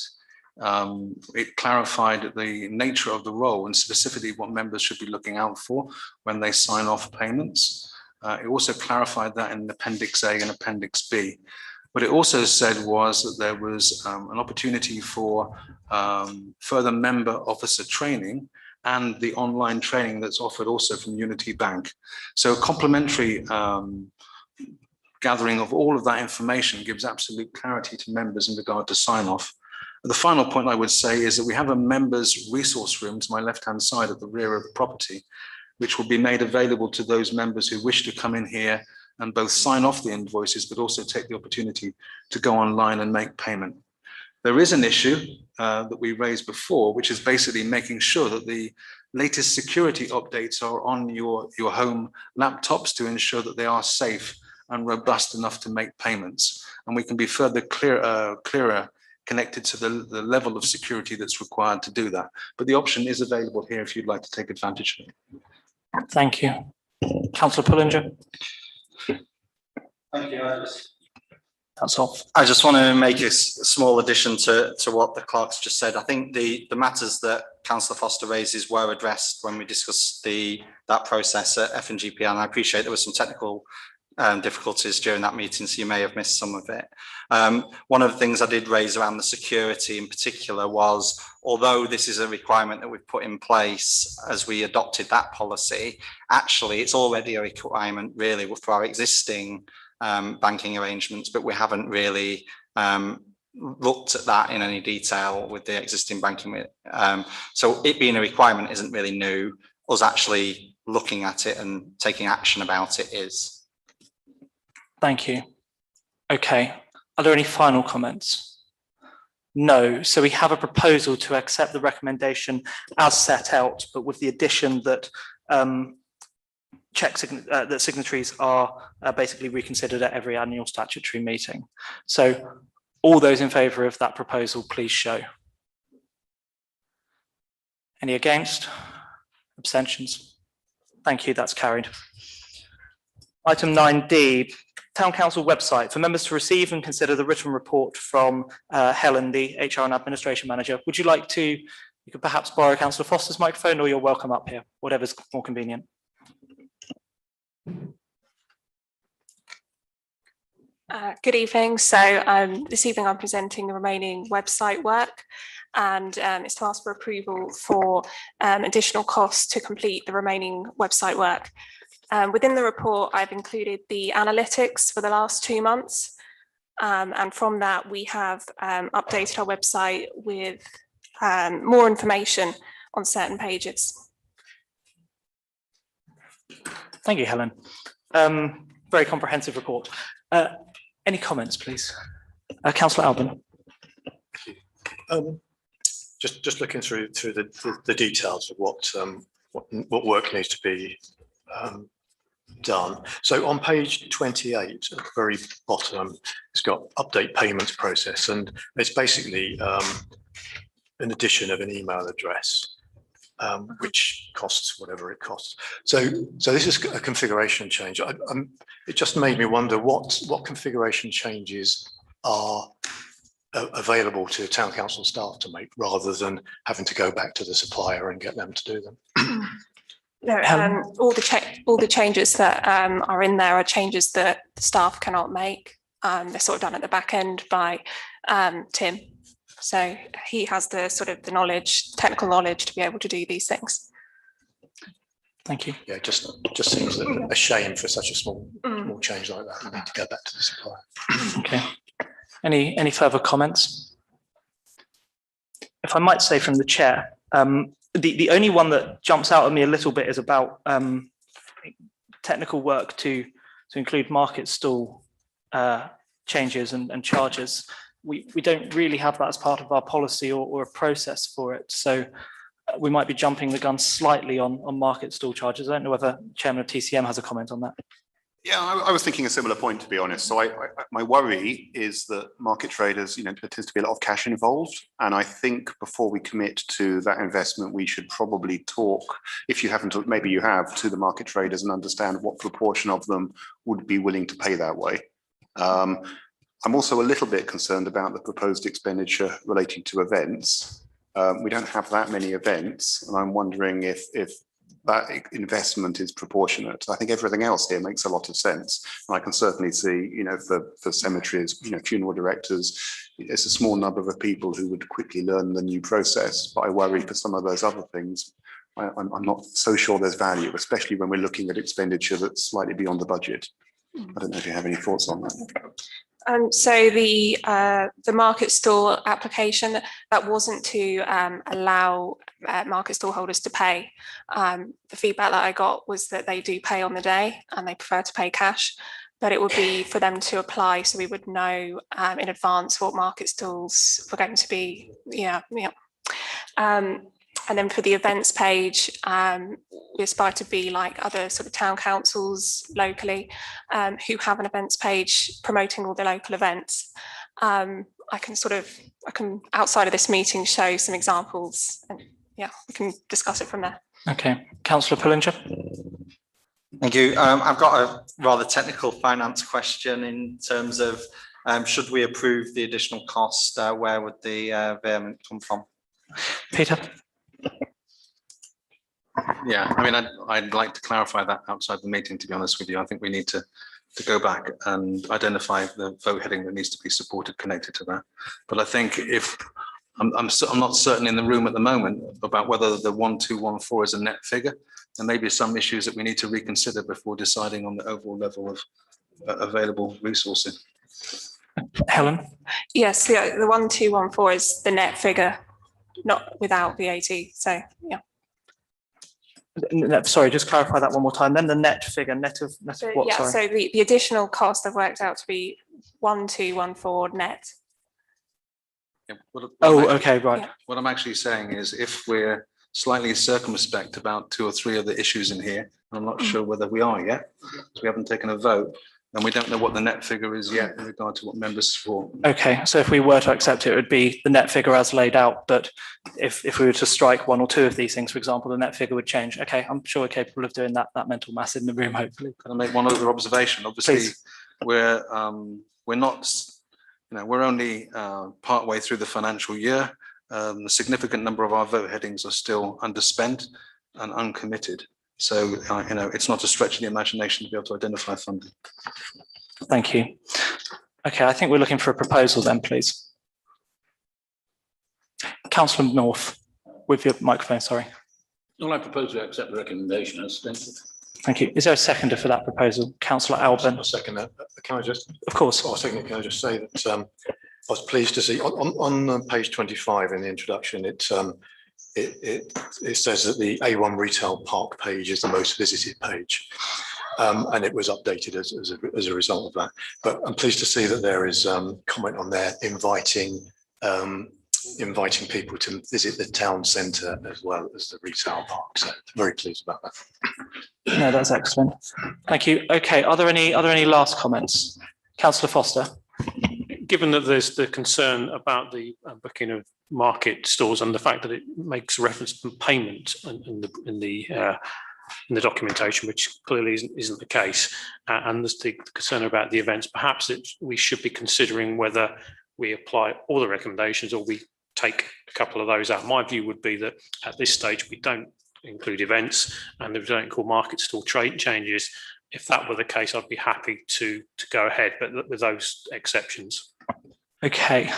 it clarified the nature of the role and specifically what members should be looking out for when they sign off payments. It also clarified that in Appendix A and Appendix B. What it also said was that there was an opportunity for further member officer training and the online training that's offered also from Unity Bank. So a complementary gathering of all of that information gives absolute clarity to members in regard to sign off. The final point I would say is that we have a members resource room to my left-hand side at the rear of the property, which will be made available to those members who wish to come in here and both sign off the invoices, but also take the opportunity to go online and make payment. There is an issue that we raised before, which is basically making sure that the latest security updates are on your home laptops to ensure that they are safe and robust enough to make payments. And we can be further clearer connected to the level of security that's required to do that. But the option is available here if you'd like to take advantage of it. Thank you. Councillor Pullinger. Thank you. That's off. I just want to make a small addition to what the clerk's just said. I think the matters that Councillor Foster raises were addressed when we discussed that process at FNGP, and I appreciate there were some technical difficulties during that meeting, so you may have missed some of it. One of the things I did raise around the security in particular was, although this is a requirement that we've put in place as we adopted that policy, actually it's already a requirement really for our existing banking arrangements, but we haven't really looked at that in any detail with the existing banking. So it being a requirement isn't really new. Us actually looking at it and taking action about it is. Thank you. Okay. Are there any final comments? No. So we have a proposal to accept the recommendation as set out, but with the addition that that signatories are basically reconsidered at every annual statutory meeting. So all those in favour of that proposal, please show. Any against? Abstentions? Thank you, that's carried. Item 9D, Town Council website for members to receive and consider the written report from Helen, the HR and Administration Manager. Would you like to, you could perhaps borrow Councillor Foster's microphone, or you're welcome up here, whatever's more convenient. Good evening. So this evening I'm presenting the remaining website work, and it's to ask for approval for additional costs to complete the remaining website work. Within the report, I've included the analytics for the last 2 months, and from that we have updated our website with more information on certain pages. Thank you, Helen. Very comprehensive report. Any comments, please? Councillor Alban. Just looking through the details of what work needs to be done. So on page 28, at the very bottom, it's got update payments process, and it's basically an addition of an email address, which costs whatever it costs. So this is a configuration change. It just made me wonder what configuration changes are available to town council staff to make, rather than having to go back to the supplier and get them to do them. No, all the changes that are in there are changes that the staff cannot make. They're sort of done at the back end by Tim. So he has the sort of the knowledge, technical knowledge to be able to do these things. Thank you. Yeah, just seems a shame for such a small change like that. You need to go back to the supplier. Okay. Any further comments? If I might say from the chair, the only one that jumps out at me a little bit is about technical work to include market stall changes and charges. We don't really have that as part of our policy or a process for it. So we might be jumping the gun slightly on market stall charges. I don't know whether Chairman of TCM has a comment on that. Yeah, I was thinking a similar point, to be honest. So my worry is that market traders, there tends to be a lot of cash involved. And I think before we commit to that investment, we should probably talk, if you haven't, maybe you have, to the market traders and understand what proportion of them would be willing to pay that way. I'm also a little bit concerned about the proposed expenditure relating to events. We don't have that many events, and I'm wondering if that investment is proportionate. I think everything else here makes a lot of sense. And I can certainly see, for cemeteries, funeral directors, it's a small number of people who would quickly learn the new process. But I worry for some of those other things, I'm not so sure there's value, especially when we're looking at expenditure that's slightly beyond the budget. I don't know if you have any thoughts on that. So the market stall application, that wasn't to allow market stall holders to pay. The feedback that I got was that they do pay on the day and they prefer to pay cash. but it would be for them to apply, so we would know in advance what market stalls were going to be. And then for the events page, we aspire to be like other sort of town councils locally who have an events page promoting all the local events. I can outside of this meeting show some examples, and yeah, we can discuss it from there. Okay, Councillor Pullinger. Thank you. I've got a rather technical finance question in terms of should we approve the additional cost, where would the payment come from? Peter. Yeah, I mean, I'd like to clarify that outside the meeting, to be honest with you. I think we need to go back and identify the vote heading that needs to be supported connected to that. But I think if I'm not certain in the room at the moment about whether the 1214 is a net figure. There may be some issues that we need to reconsider before deciding on the overall level of available resourcing. Helen? Yes, the 1214 is the net figure, not without VAT. So yeah. Sorry, just clarify that one more time. Then the net figure, net of what? Yeah, sorry. so the additional cost I've worked out to be 1214 net. Yeah, okay, right. Yeah. What I'm actually saying is if we're slightly circumspect about 2 or 3 of the issues in here, I'm not sure whether we are yet, because we haven't taken a vote, and we don't know what the net figure is yet in regard to what members support. Okay, so if we were to accept it, it would be the net figure as laid out, but if we were to strike 1 or 2 of these things, for example, the net figure would change. Okay, I'm sure we're capable of doing that mental math in the room, hopefully. Can I make one other observation? Obviously, Please. we're not, we're only part way through the financial year. A significant number of our vote headings are still underspent and uncommitted. So, it's not a stretch of the imagination to be able to identify funding. Thank you. Okay, I think we're looking for a proposal then, please. Councillor North, with your microphone, sorry. Well, I propose to accept the recommendation as stated. Thank you. Is there a seconder for that proposal? Councillor Alban. A seconder. Can I just? Of course. Can I just say that I was pleased to see on page 25 in the introduction, it says that the A1 retail park page is the most visited page, and it was updated as a result of that. But I'm pleased to see that there is comment on there inviting people to visit the town centre as well as the retail park. So very pleased about that. No, that's excellent. Thank you. Okay, are there any last comments? Councillor Foster. Given that there's the concern about the booking of market stores and the fact that it makes reference to payment in the documentation, which clearly isn't the case, and there's the concern about the events, perhaps we should be considering whether we apply all the recommendations or we take a couple of those out. My view would be that at this stage we don't include events and we don't call market store trade changes. If that were the case, I'd be happy to go ahead, but with those exceptions. Okay.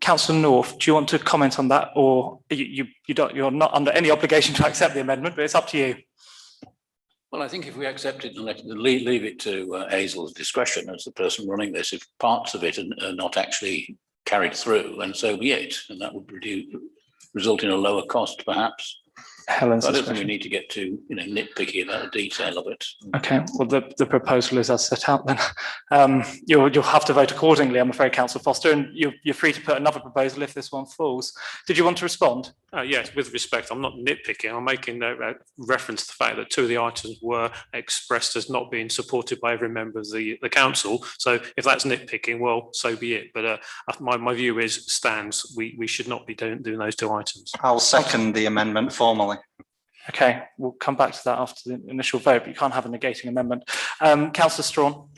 Councillor North, do you want to comment on that, or you're not under any obligation to accept the amendment, but it's up to you. Well, I think if we accept it and leave it to Hazel's discretion as the person running this, if parts of it are not actually carried through, and so be it, and that would result in a lower cost, perhaps. Helen's I don't think we need to get too nitpicky about the detail of it. Okay, well, the proposal is as set out then. You'll have to vote accordingly, I'm afraid, Councillor Foster, and you're free to put another proposal if this one falls. Did you want to respond? Yes, with respect, I'm not nitpicking. I'm making reference to the fact that 2 of the items were expressed as not being supported by every member of the council. So if that's nitpicking, well, so be it. But my view stands. We should not be doing those 2 items. I'll second the amendment formally. Okay, we'll come back to that after the initial vote, but you can't have a negating amendment. Councillor Strawn.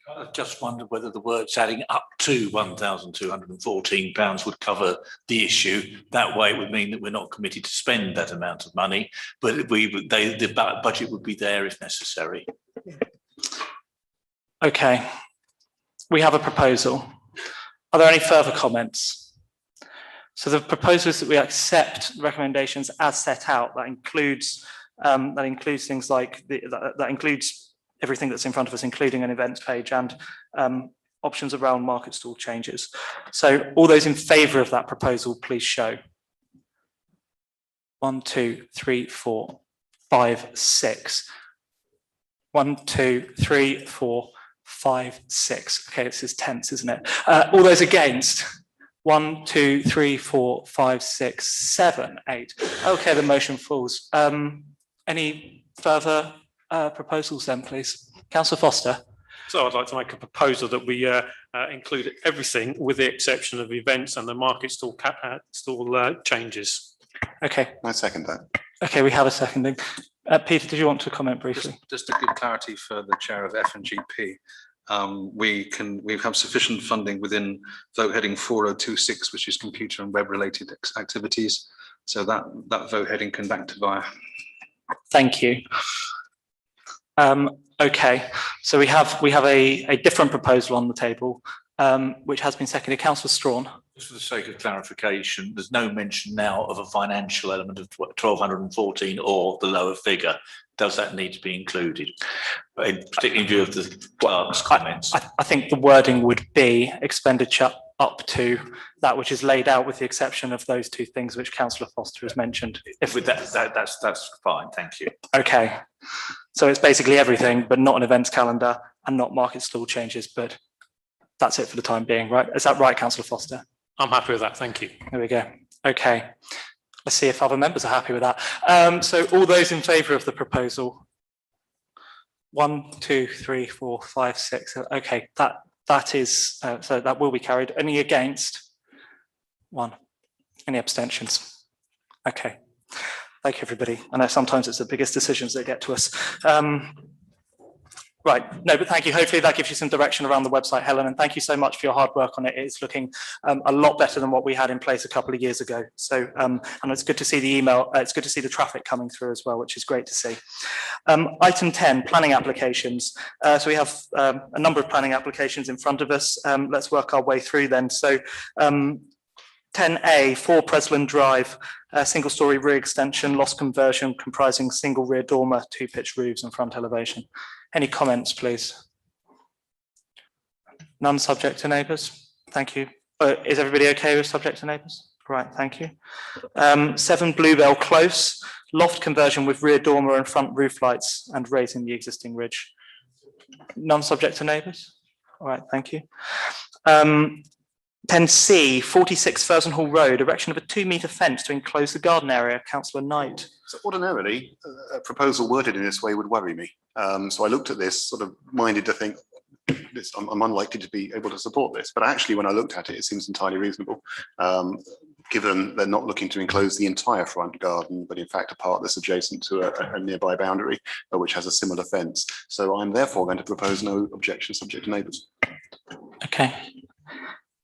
I just wondered whether the words adding up to £1,214 would cover the issue. That way it would mean that we're not committed to spend that amount of money, but the budget would be there if necessary. Okay, we have a proposal. Are there any further comments? So the proposal is that we accept recommendations as set out. That includes things like that includes everything that's in front of us, including an events page and options around market stall changes. So all those in favour of that proposal, please show. 1, 2, 3, 4, 5, 6. 1, 2, 3, 4, 5, 6. Okay, this is tense, isn't it? All those against? 1, 2, 3, 4, 5, 6, 7, 8. Okay, the motion falls. Any further proposals then, please? Councillor Foster. So I'd like to make a proposal that we include everything with the exception of events and the market stall changes. Okay. I second that. Okay, we have a seconding. Peter, did you want to comment briefly? Just to give clarity for the chair of F&GP, we have sufficient funding within vote heading 4026, which is computer and web related activities. So that vote heading can back to via. Thank you. Okay, so we have a different proposal on the table, which has been seconded. Councillor Strawn. Just for the sake of clarification, there's no mention now of a financial element of 1,214 or the lower figure. Does that need to be included, particularly in view of the clerk's comments? I think the wording would be expenditure up to that which is laid out, with the exception of those two things which Councillor Foster has mentioned. If with that's fine, thank you. Okay, so it's basically everything, but not an events calendar and not market stall changes, but that's it for the time being, right? Is that right, Councillor Foster? I'm happy with that, thank you. There we go. Okay, let's see if other members are happy with that. So all those in favour of the proposal? 1, 2, 3, 4, 5, 6. Okay, that is, so that will be carried. Any against? 1. Any abstentions? Okay. Thank you, everybody. I know sometimes it's the biggest decisions that get to us. Right, no, but thank you. Hopefully that gives you some direction around the website, Helen, and thank you so much for your hard work on it. It's looking a lot better than what we had in place a couple of years ago. So, and it's good to see the email, it's good to see the traffic coming through as well, which is great to see. Item 10, planning applications. So we have a number of planning applications in front of us. Let's work our way through then. So 10A, 4 Presland Drive, single-storey rear extension, loft conversion comprising single rear dormer, 2 pitched roofs and front elevation. Any comments, please? None subject to neighbours? Thank you. Is everybody okay with subject to neighbours? Right, thank you. 7 Bluebell Close, loft conversion with rear dormer and front roof lights and raising the existing ridge. None subject to neighbours? All right, thank you. 10C, 46 Furzenhall Road, erection of a 2-metre fence to enclose the garden area. Councillor Knight. So ordinarily, a proposal worded in this way would worry me. So I looked at this, sort of minded to think, I'm unlikely to be able to support this. But actually, when I looked at it, it seems entirely reasonable, given they're not looking to enclose the entire front garden, but in fact a part that's adjacent to a nearby boundary, which has a similar fence. So I'm therefore going to propose no objection subject to neighbours. Okay.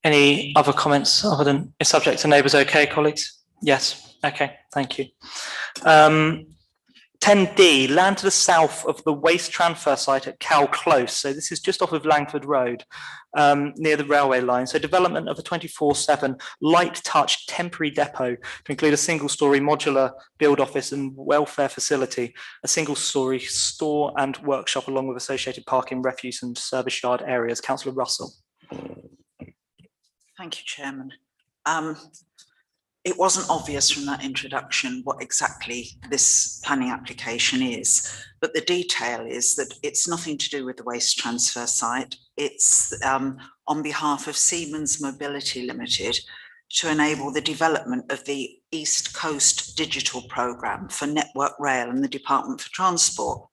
Any other comments other than is subject to neighbours okay, colleagues? Yes. Okay, thank you. 10D, land to the south of the waste transfer site at Cow Close. So this is just off of Langford Road, near the railway line. So development of a 24/7 light touch temporary depot to include a single-storey modular build office and welfare facility, a single-storey store and workshop along with associated parking, refuse and service yard areas. Councillor Russell. Thank you, Chairman. It wasn't obvious from that introduction what exactly this planning application is, but the detail is that it's nothing to do with the waste transfer site. It's on behalf of Siemens Mobility Limited to enable the development of the East Coast Digital Programme for Network Rail and the Department for Transport.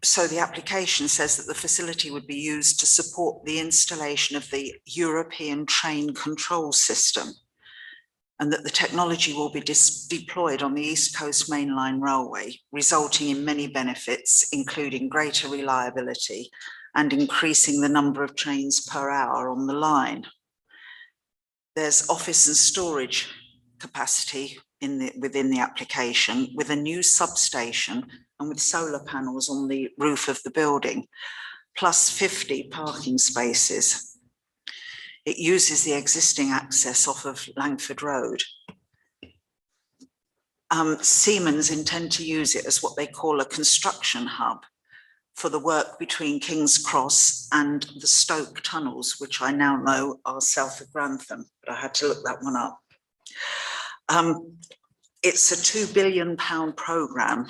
So the application says that the facility would be used to support the installation of the European Train Control System, and that the technology will be deployed on the East Coast Mainline Railway, resulting in many benefits, including greater reliability and increasing the number of trains per hour on the line. There's office and storage capacity within the application, with a new substation and with solar panels on the roof of the building, plus 50 parking spaces. It uses the existing access off of Langford Road. Siemens intend to use it as what they call a construction hub for the work between King's Cross and the Stoke tunnels, which I now know are south of Grantham, but I had to look that one up. It's a £2 billion programme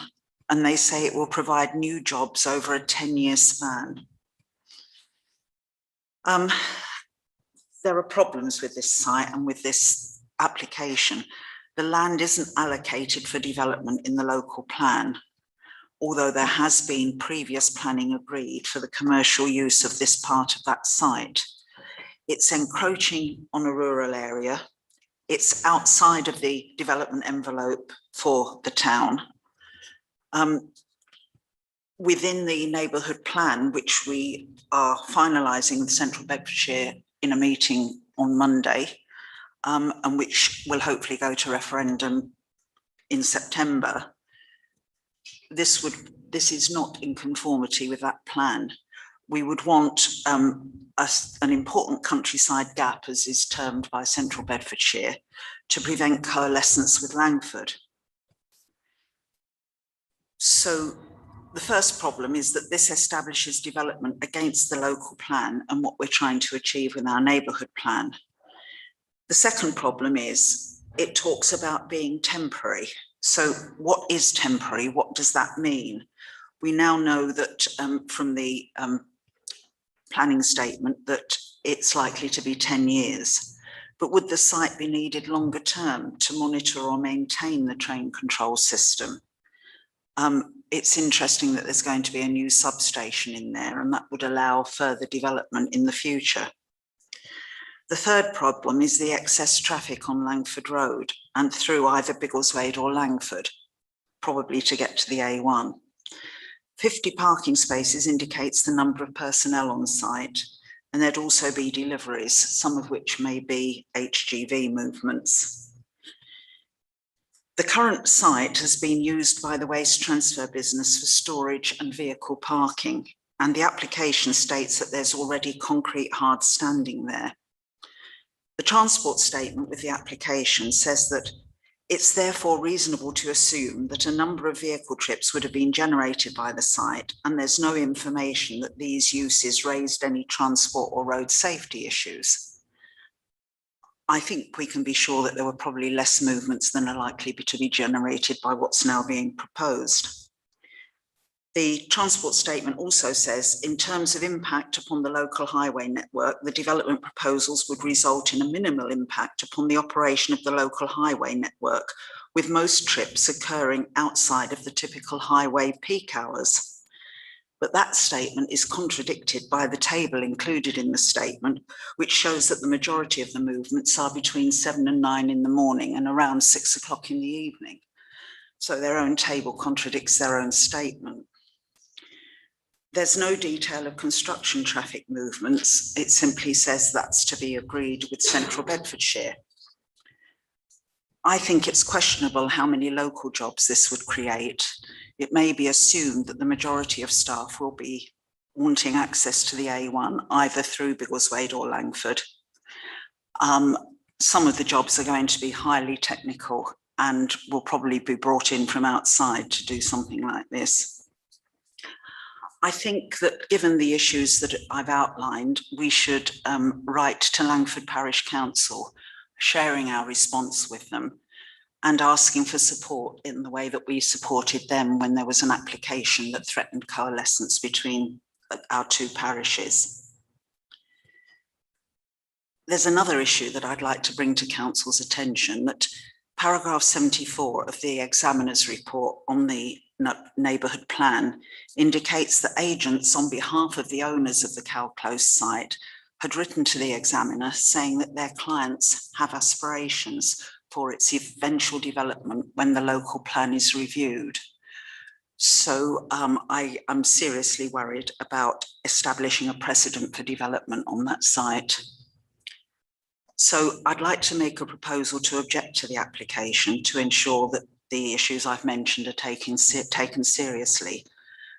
and they say it will provide new jobs over a 10-year span. There are problems with this site and with this application. The land isn't allocated for development in the local plan, although there has been previous planning agreed for the commercial use of this part of that site. It's encroaching on a rural area. It's outside of the development envelope for the town. Within the neighbourhood plan, which we are finalising with Central Bedfordshire in a meeting on Monday, and which will hopefully go to referendum in September, this is not in conformity with that plan. We would want an important countryside gap, as is termed by Central Bedfordshire, to prevent coalescence with Langford. So the first problem is that this establishes development against the local plan and what we're trying to achieve with our neighbourhood plan. The second problem is it talks about being temporary. So what is temporary? What does that mean? We now know that from the planning statement that it's likely to be 10 years. But would the site be needed longer term to monitor or maintain the train control system? It's interesting that there's going to be a new substation in there, and that would allow further development in the future. The third problem is the excess traffic on Langford Road and through either Biggleswade or Langford, probably to get to the A1. 50 parking spaces indicates the number of personnel on site, and there'd also be deliveries, some of which may be HGV movements. The current site has been used by the waste transfer business for storage and vehicle parking, and the application states that there's already concrete hard standing there. The transport statement with the application says that it's therefore reasonable to assume that a number of vehicle trips would have been generated by the site, and there's no information that these uses raised any transport or road safety issues. I think we can be sure that there were probably less movements than are likely to be generated by what's now being proposed. The transport statement also says, in terms of impact upon the local highway network, the development proposals would result in a minimal impact upon the operation of the local highway network, with most trips occurring outside of the typical highway peak hours. But that statement is contradicted by the table included in the statement, which shows that the majority of the movements are between 7 and 9 in the morning and around 6 o'clock in the evening. So their own table contradicts their own statement. There's no detail of construction traffic movements. It simply says that's to be agreed with Central Bedfordshire. I think it's questionable how many local jobs this would create. It may be assumed that the majority of staff will be wanting access to the A1, either through Biggleswade or Langford. Some of the jobs are going to be highly technical and will probably be brought in from outside to do something like this. I think that given the issues that I've outlined, we should write to Langford Parish Council, sharing our response with them and asking for support in the way that we supported them when there was an application that threatened coalescence between our two parishes. There's another issue that I'd like to bring to Council's attention, that paragraph 74 of the examiner's report on the neighbourhood plan indicates that agents on behalf of the owners of the Cow Close site had written to the examiner saying that their clients have aspirations for its eventual development when the local plan is reviewed. So I am seriously worried about establishing a precedent for development on that site. So I'd like to make a proposal to object to the application to ensure that the issues I've mentioned are taken seriously.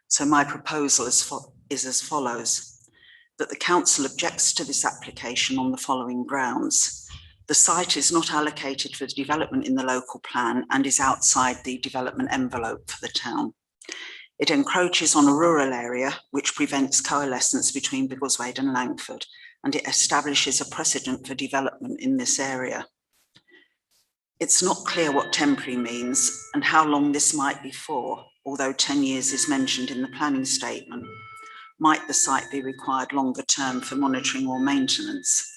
So my proposal is as follows: that the council objects to this application on the following grounds. The site is not allocated for development in the local plan and is outside the development envelope for the town. It encroaches on a rural area which prevents coalescence between Biggleswade and Langford, and it establishes a precedent for development in this area. It's not clear what temporary means and how long this might be for, although 10 years is mentioned in the planning statement. Might the site be required longer term for monitoring or maintenance?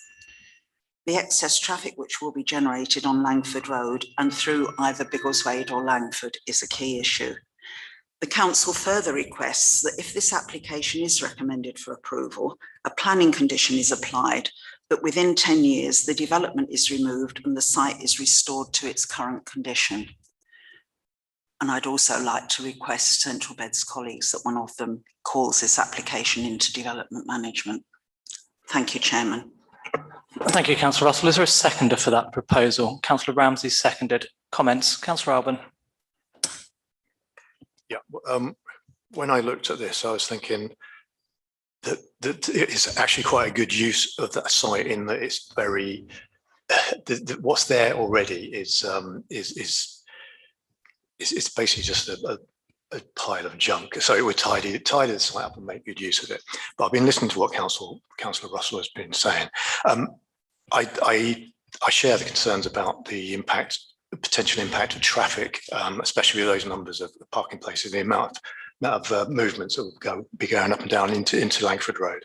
The excess traffic which will be generated on Langford Road and through either Biggleswade or Langford is a key issue. The council further requests that if this application is recommended for approval, a planning condition is applied that within 10 years the development is removed and the site is restored to its current condition. And I'd also like to request Central Beds colleagues that one of them calls this application into development management. Thank you, Chairman. Thank you, Councillor Russell. Is there a seconder for that proposal? Councillor Ramsey seconded. Comments? Councillor Alban. Yeah, when I looked at this, I was thinking that it's actually quite a good use of that site in that it's very, what's there already is it's basically just a pile of junk. So it would tidy the site up and make good use of it. But I've been listening to what Councillor Russell has been saying. I share the concerns about the potential impact of traffic, especially with those numbers of parking places, the amount of movements that will be going up and down into Langford Road.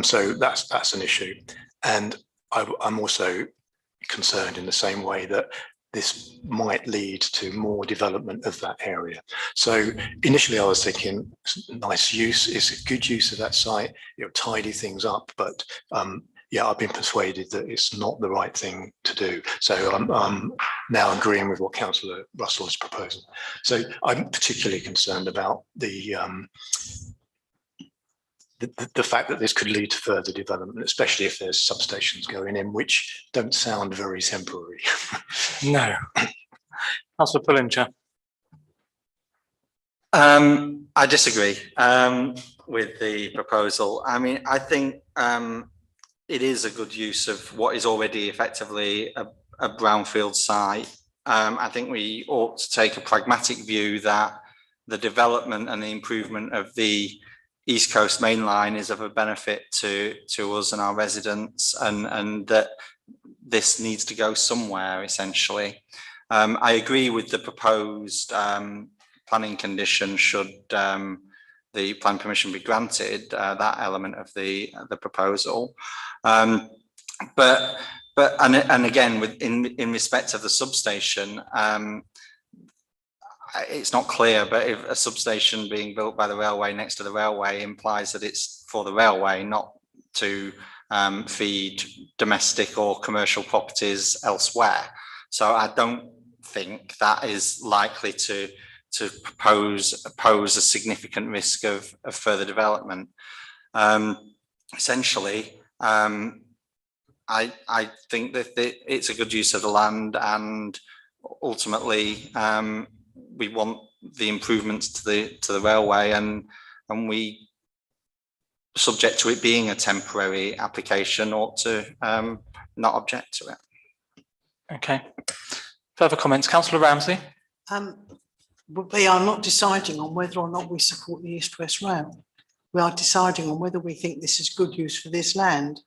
So that's an issue. And I'm also concerned in the same way that this might lead to more development of that area. So initially I was thinking nice use, is a good use of that site, it'll tidy things up, but yeah, I've been persuaded that it's not the right thing to do. So I'm now agreeing with what Councillor Russell is proposing. So I'm particularly concerned about the fact that this could lead to further development, especially if there's substations going in, which don't sound very temporary. No. Councillor Pullinger. I disagree with the proposal. I mean, I think it is a good use of what is already effectively a brownfield site. I think we ought to take a pragmatic view that the development and the improvement of the East Coast Main Line is of a benefit to us and our residents, and that this needs to go somewhere, essentially. I agree with the proposed planning condition should the plan permission be granted, that element of the proposal. But again, in respect of the substation, it's not clear, but if a substation being built by the railway next to the railway implies that it's for the railway, not to feed domestic or commercial properties elsewhere. So I don't think that is likely to pose a significant risk of further development. Essentially, I think that it's a good use of the land, and ultimately we want the improvements to the railway, and we, subject to it being a temporary application, ought to not object to it. Okay. Further comments, Councillor Ramsey. We are not deciding on whether or not we support the East West Rail. We are deciding on whether we think this is good use for this land.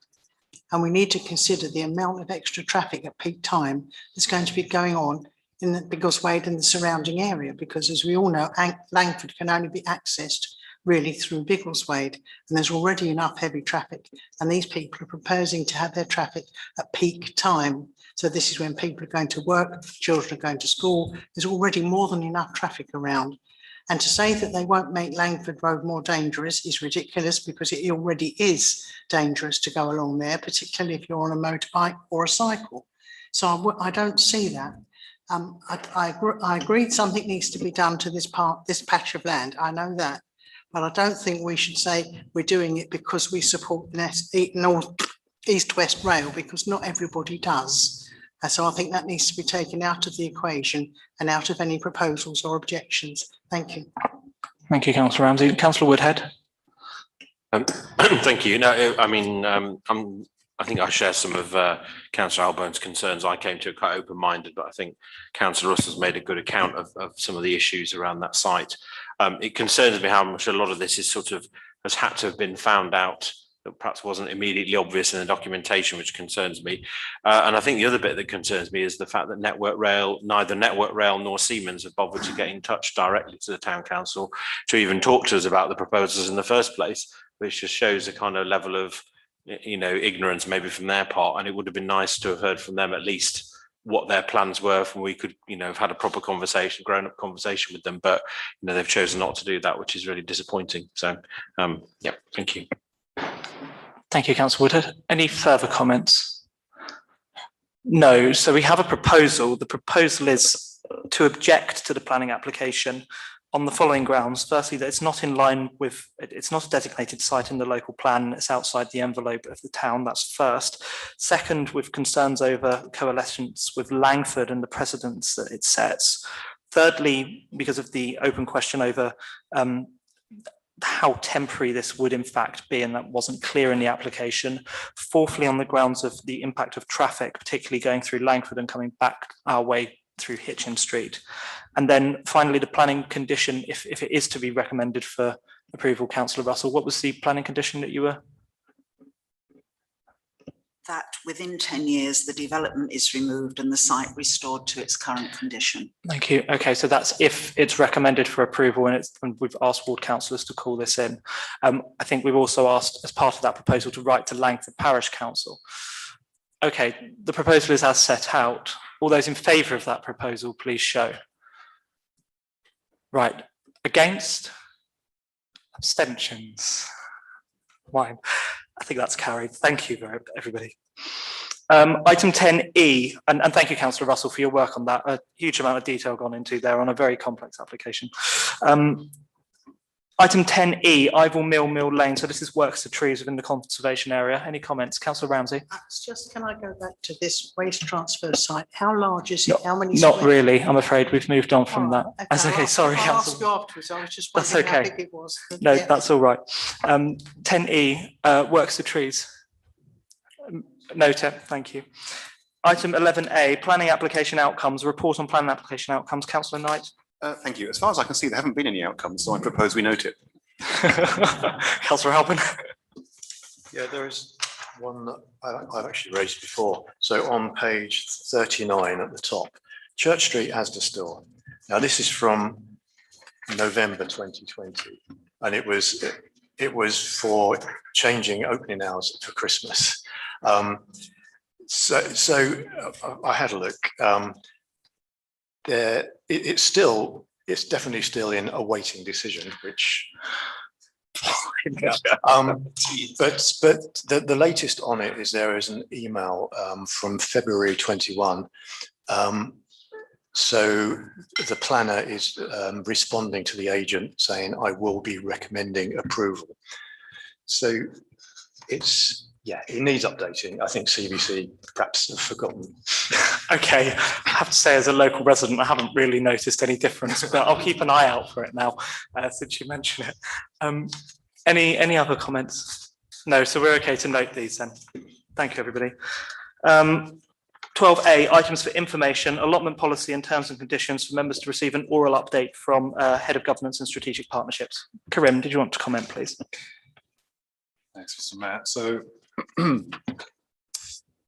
And we need to consider the amount of extra traffic at peak time that's going to be going on in the Biggleswade and the surrounding area, because as we all know, Langford can only be accessed really through Biggleswade, and there's already enough heavy traffic, and these people are proposing to have their traffic at peak time. So this is when people are going to work, children are going to school. There's already more than enough traffic around. And to say that they won't make Langford Road more dangerous is ridiculous, because it already is dangerous to go along there, particularly if you're on a motorbike or a cycle. So I don't see that. I agree something needs to be done to this patch of land. I know that, but I don't think we should say we're doing it because we support the East-West Rail, because not everybody does. And so I think that needs to be taken out of the equation and out of any proposals or objections. Thank you. Thank you, Councillor Ramsey. Councillor Woodhead. Thank you. No, I mean, I think I share some of Councillor Alban's concerns. I came to it quite open-minded, but I think Councillor Russell's made a good account of some of the issues around that site. It concerns me how much a lot of this is has had to have been found out that perhaps wasn't immediately obvious in the documentation, which concerns me. And I think the other bit that concerns me is the fact that neither Network Rail nor Siemens have bothered to get in touch directly to the town council to even talk to us about the proposals in the first place, which just shows a kind of level of, ignorance maybe from their part. And it would have been nice to have heard from them at least what their plans were, and we could, have had a proper conversation, grown-up conversation with them. But they've chosen not to do that, which is really disappointing. So, yeah, thank you. Thank you, Councillor Woodhead. Any further comments? No. So we have a proposal. The proposal is to object to the planning application on the following grounds. Firstly, that it's not in line with, it's not a designated site in the local plan, it's outside the envelope of the town, that's first. Second, with concerns over coalescence with Langford and the precedents that it sets. Thirdly, because of the open question over how temporary this would in fact be, and that wasn't clear in the application. Fourthly, on the grounds of the impact of traffic, particularly going through Langford and coming back our way through Hitchin Street. And then finally, the planning condition, if it is to be recommended for approval, Councillor Russell, what was the planning condition that you were? That within 10 years, the development is removed and the site restored to its current condition. Thank you. Okay, so that's if it's recommended for approval, and we've asked ward councillors to call this in. I think we've also asked, as part of that proposal, to write to Langford Parish Council. Okay, the proposal is as set out. All those in favour of that proposal, please show. Right, against? Abstentions? Mine. I think that's carried. Thank you, everybody. Item 10E, and thank you, Councillor Russell, for your work on that. A huge amount of detail gone into there on a very complex application. Item 10E, Ivor Mill Lane. So this is works to trees within the conservation area. Any comments? Councillor Ramsey? Can I go back to this waste transfer site? How large is it? How many? Not really. I'm afraid we've moved on from that. That's okay. Sorry, I'll ask Councillor. you afterwards. I was just That's wondering how okay. big it was. No, Yeah. that's all right. 10E, works to trees. Noted, thank you. Item 11A, planning application outcomes, report on planning application outcomes. Councillor Knight. Thank you. As far as I can see, there haven't been any outcomes, so I propose we note it. Councillor Halpin. Yeah, there is one that I've actually raised before. So on page 39 at the top, Church Street Asda store. Now this is from November 2020, and it was for changing opening hours for Christmas. So I had a look. It's definitely still in awaiting decision, which. But the latest on it is there is an email from February 21. So the planner is responding to the agent saying, I will be recommending approval. So it needs updating. I think CBC perhaps have forgotten. Okay, I have to say, as a local resident, I haven't really noticed any difference, but I'll keep an eye out for it now, since you mention it. Any other comments? No, so we're okay to note these then. Thank you, everybody. 12A, items for information, allotment policy and terms and conditions for members to receive an oral update from Head of Governance and Strategic Partnerships. Karim, did you want to comment, please? Thanks, Mr. Mayor. So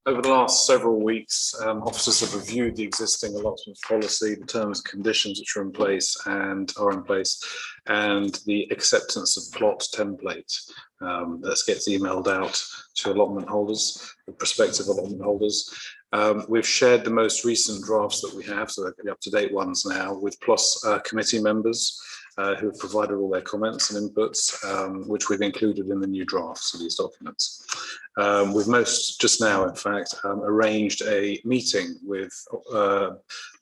over the last several weeks, officers have reviewed the existing allotment policy, the terms and conditions which are in place, and the acceptance of plot template that gets emailed out to allotment holders, prospective allotment holders. We've shared the most recent drafts that we have, so they're the up-to-date ones now, with PLOS committee members who have provided all their comments and inputs, which we've included in the new drafts of these documents. We've just now, in fact, arranged a meeting with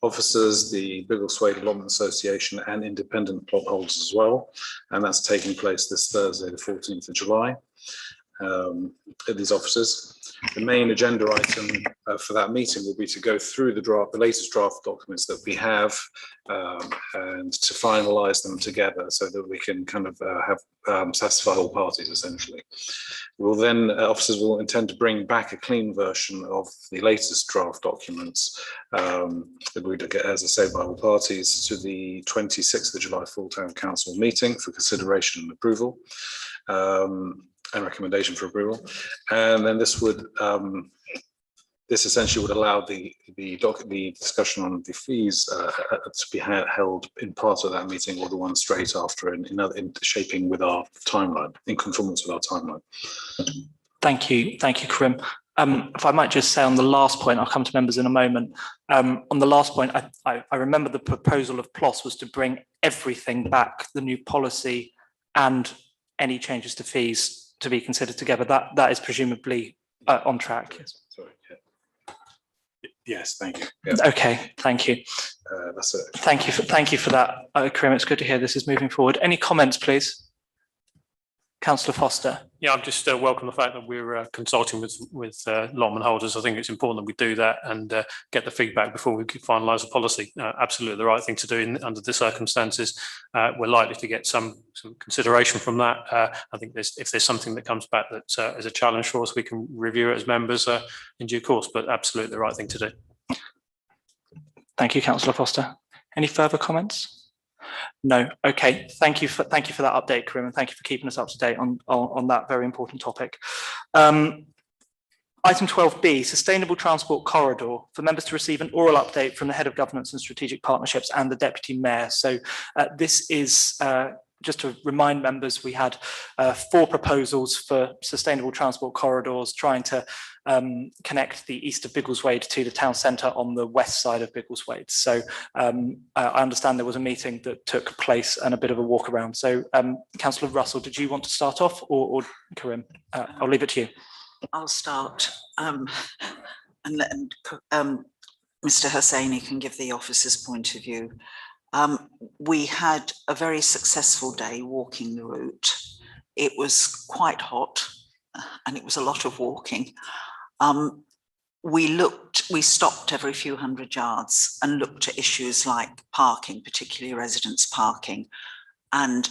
officers, the Biggleswade Allotment Association, and independent plot holders as well, and that's taking place this Thursday, the 14th of July, at these offices. The main agenda item for that meeting will be to go through the latest draft documents that we have, and to finalise them together so that we can kind of satisfy all parties, essentially. We'll then, officers will intend to bring back a clean version of the latest draft documents, agreed, as I say, by all parties, to the 26th of July full town council meeting for consideration and approval. and recommendation for approval. And then this would, this essentially would allow the discussion on the fees to be held in part of that meeting or the one straight after in shaping with our timeline, in conformance with our timeline. Thank you, Karim. If I might just say on the last point, I'll come to members in a moment. On the last point, I remember the proposal of PLOS was to bring everything back, the new policy and any changes to fees to be considered together. That is presumably on track. Sorry, yeah. Yes, thank you. Yeah. Okay, thank you. That's it. Thank you for that, Karim. It's good to hear this is moving forward. Any comments, please? Councillor Foster. Yeah, I'm just welcome the fact that we're consulting with allotment holders. I think it's important that we do that and get the feedback before we finalise the policy. Absolutely the right thing to do under the circumstances. We're likely to get some consideration from that. I think if there's something that comes back that is a challenge for us, we can review it as members in due course, but absolutely the right thing to do. Thank you, Councillor Foster. Any further comments? No. Okay. Thank you for that update, Karim, and thank you for keeping us up to date on that very important topic. Item 12B, Sustainable Transport Corridor, for members to receive an oral update from the Head of Governance and Strategic Partnerships and the Deputy Mayor. So this is just to remind members, we had 4 proposals for sustainable transport corridors trying to connect the east of Biggleswade to the town centre on the west side of Biggleswade. So I understand there was a meeting that took place and a bit of a walk around. So Councillor Russell, did you want to start off or Karim? I'll leave it to you. I'll start and Mr. Hosseini can give the officer's point of view. We had a very successful day walking the route. It was quite hot and it was a lot of walking. We stopped every few hundred yards and looked at issues like parking, particularly residents parking, and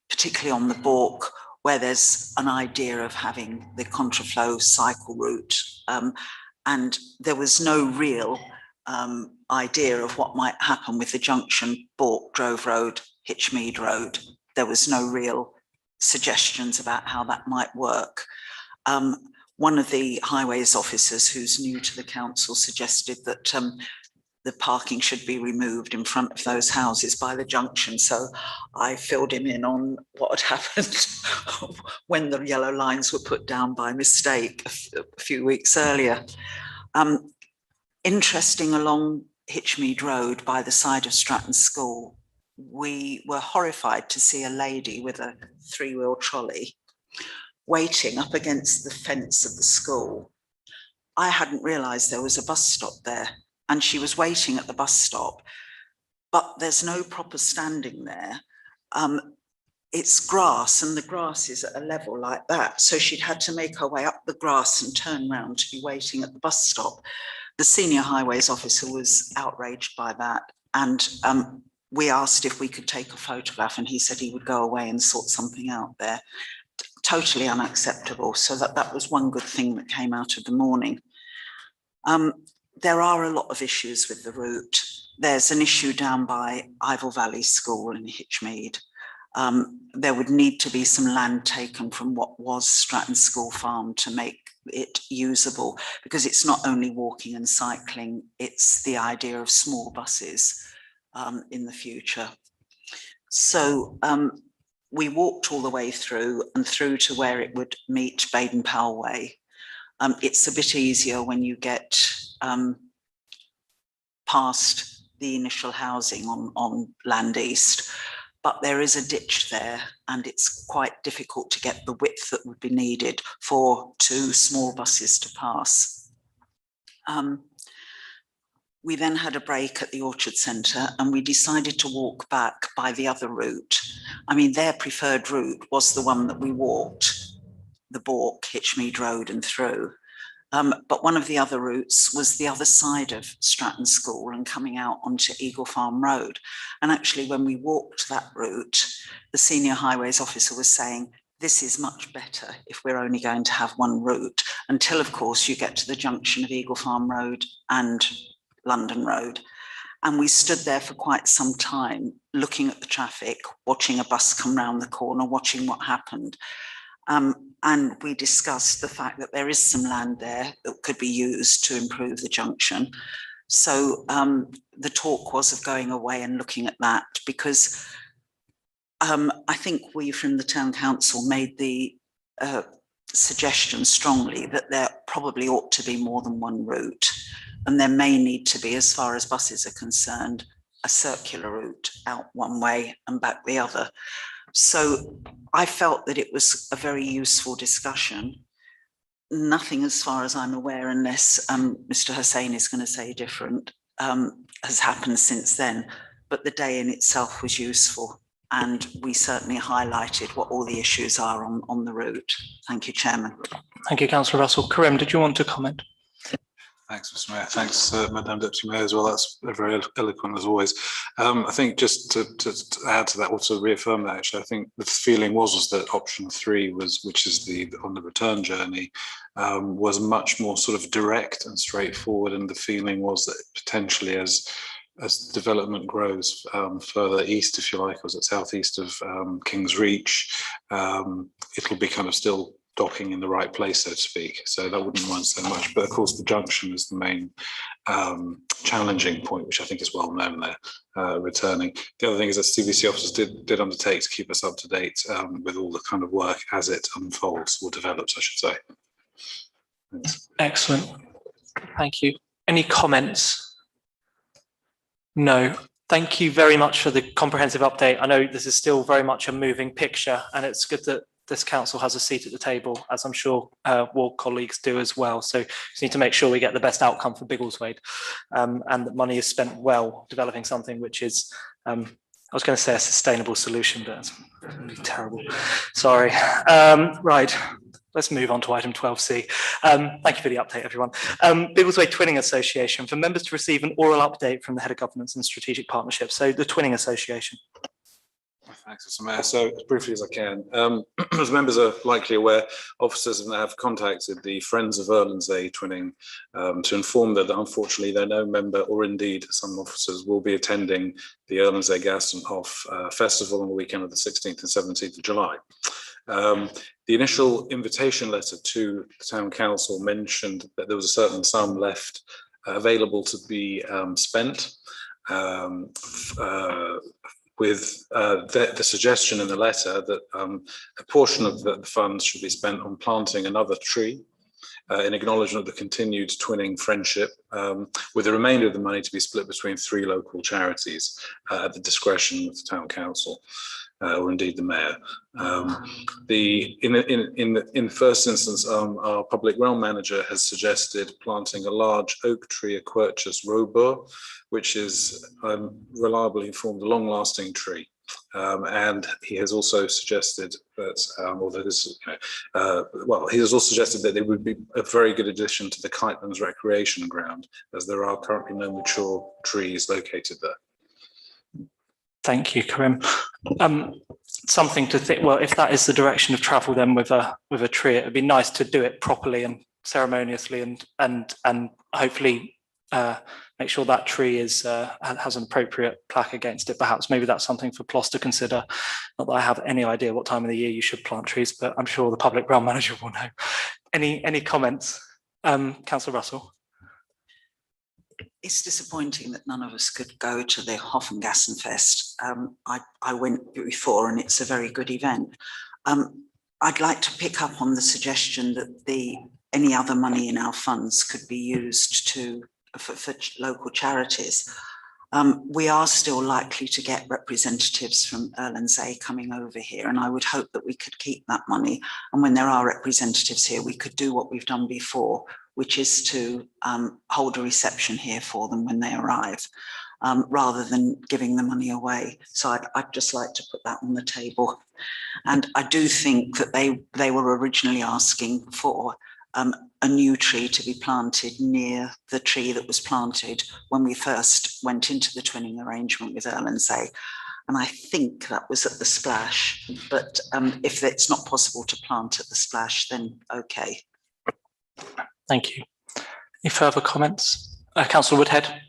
particularly on the Balk, where there's an idea of having the contraflow cycle route. And there was no real idea of what might happen with the junction, Balk, Drove Road, Hitchmead Road. There was no real suggestions about how that might work. One of the highways officers who's new to the council suggested that the parking should be removed in front of those houses by the junction. So I filled him in on what had happened when the yellow lines were put down by mistake a few weeks earlier. Interesting, along Hitchmead Road by the side of Stratton School, we were horrified to see a lady with a 3-wheel trolley waiting up against the fence of the school. I hadn't realised there was a bus stop there, and she was waiting at the bus stop, but there's no proper standing there. It's grass, and the grass is at a level like that, so she'd had to make her way up the grass and turn round to be waiting at the bus stop. The senior highways officer was outraged by that, and we asked if we could take a photograph, and he said he would go away and sort something out there. Totally unacceptable. So that was one good thing that came out of the morning. There are a lot of issues with the route. There's an issue down by Ivor Valley School in Hitchmead. There would need to be some land taken from what was Stratton School Farm to make it usable, because it's not only walking and cycling, it's the idea of small buses in the future. So we walked all the way through and through to where it would meet Baden-Powell Way. It's a bit easier when you get past the initial housing on Land East, but there is a ditch there and it's quite difficult to get the width that would be needed for 2 small buses to pass. We then had a break at the Orchard Centre and we decided to walk back by the other route. I mean, their preferred route was the one that we walked, the Balk, Hitchmead Road and through. But one of the other routes was the other side of Stratton School and coming out onto Eagle Farm Road. And actually, when we walked that route, the senior highways officer was saying, this is much better if we're only going to have one route, until, of course, you get to the junction of Eagle Farm Road and London Road. And we stood there for quite some time looking at the traffic, watching a bus come round the corner, watching what happened. and we discussed the fact that there is some land there that could be used to improve the junction. So the talk was of going away and looking at that, because I think we from the town council made the suggestion strongly that there probably ought to be more than one route, and there may need to be, as far as buses are concerned, a circular route out one way and back the other. So I felt that it was a very useful discussion. Nothing, as far as I'm aware, unless Mr. Hussain is going to say different, has happened since then. But the day in itself was useful, and we certainly highlighted what all the issues are on the route. Thank you, Chairman. Thank you, Councillor Russell. Karim, did you want to comment? Thanks, Mr. Mayor. Thanks, Madam Deputy Mayor, as well. That's very eloquent as always. I think just to add to that, or to reaffirm that, actually, I think the feeling was that option 3 was, which is on the return journey, was much more sort of direct and straightforward. And the feeling was that potentially as development grows further east, if you like, or is it southeast of King's Reach, it'll be kind of still docking in the right place, so to speak. So that wouldn't mind so much. But of course, the junction is the main challenging point, which I think is well known there, returning. The other thing is that CBC officers did undertake to keep us up to date with all the kind of work as it unfolds or develops, I should say. Thanks. Excellent. Thank you. Any comments? No. Thank you very much for the comprehensive update. I know this is still very much a moving picture, and it's good that this council has a seat at the table, as I'm sure ward colleagues do as well. So we just need to make sure we get the best outcome for Biggleswade, and that money is spent well developing something which is, I was going to say a sustainable solution, but that's really terrible. Sorry. Right. Let's move on to item 12C. Thank you for the update, everyone. Biggleswade Twinning Association, for members to receive an oral update from the Head of Governance and Strategic Partnerships. So the Twinning Association. Thanks, Mr. Mayor. So as briefly as I can, as members are likely aware, officers have contacted the Friends of Erlensay Twinning to inform that unfortunately they're no member, or indeed some officers will be attending the Erlensay Gassenhof Festival on the weekend of the 16th and 17th of July. The initial invitation letter to the Town Council mentioned that there was a certain sum left available to be spent, with the suggestion in the letter that a portion of the funds should be spent on planting another tree in acknowledgement of the continued twinning friendship, with the remainder of the money to be split between 3 local charities at the discretion of the Town Council, or indeed the Mayor. In the first instance, our public realm manager has suggested planting a large oak tree, a Quercus robur, which is, I'm reliably informed, a long-lasting tree. And he has also suggested that, although this, well, he has also suggested that it would be a very good addition to the Kitelands recreation ground, as there are currently no mature trees located there. Thank you, Karim. Something to think. Well, if that is the direction of travel, then with a tree, it would be nice to do it properly and ceremoniously, and hopefully make sure that tree is has an appropriate plaque against it. Perhaps maybe that's something for PLOS to consider. Not that I have any idea what time of the year you should plant trees, but I'm sure the public realm manager will know. Any comments, Councillor Russell? It's disappointing that none of us could go to the Hofengassenfest. I went before, and it's a very good event. I'd like to pick up on the suggestion that any other money in our funds could be used for local charities. We are still likely to get representatives from Erlensay coming over here, and I would hope that we could keep that money. And when there are representatives here, we could do what we've done before, which is to hold a reception here for them when they arrive, rather than giving the money away. So I'd just like to put that on the table. And I do think that they were originally asking for a new tree to be planted near the tree that was planted when we first went into the twinning arrangement with Erlensay. And I think that was at the splash, but if it's not possible to plant at the splash, then okay. Thank you. Any further comments? Councillor Woodhead.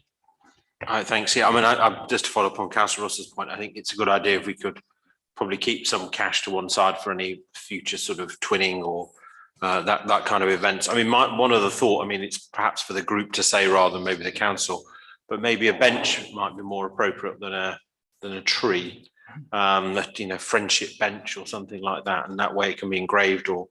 Thanks. Yeah, I mean, I just to follow up on Councillor Russell's point, I think it's a good idea if we could probably keep some cash to one side for any future sort of twinning or that kind of events. I mean, one other thought, I mean, it's perhaps for the group to say rather than maybe the council, but maybe a bench might be more appropriate than a tree, that, you know, friendship bench or something like that. And that way it can be engraved or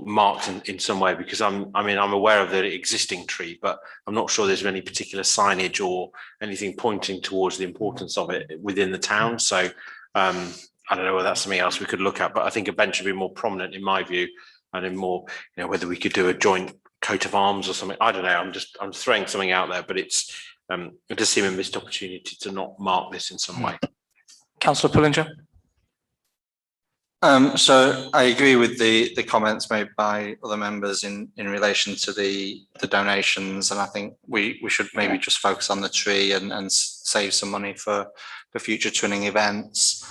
marked in some way, because I'm aware of the existing tree, but I'm not sure there's any particular signage or anything pointing towards the importance of it within the town. So I don't know whether that's something else we could look at, but I think a bench would be more prominent in my view, and in more, you know, whether we could do a joint coat of arms or something. I don't know. I'm throwing something out there, but it does seem a missed opportunity to not mark this in some way. Councillor Pullinger. So I agree with the comments made by other members in relation to the donations, and I think we should maybe just focus on the tree and save some money for future twinning events.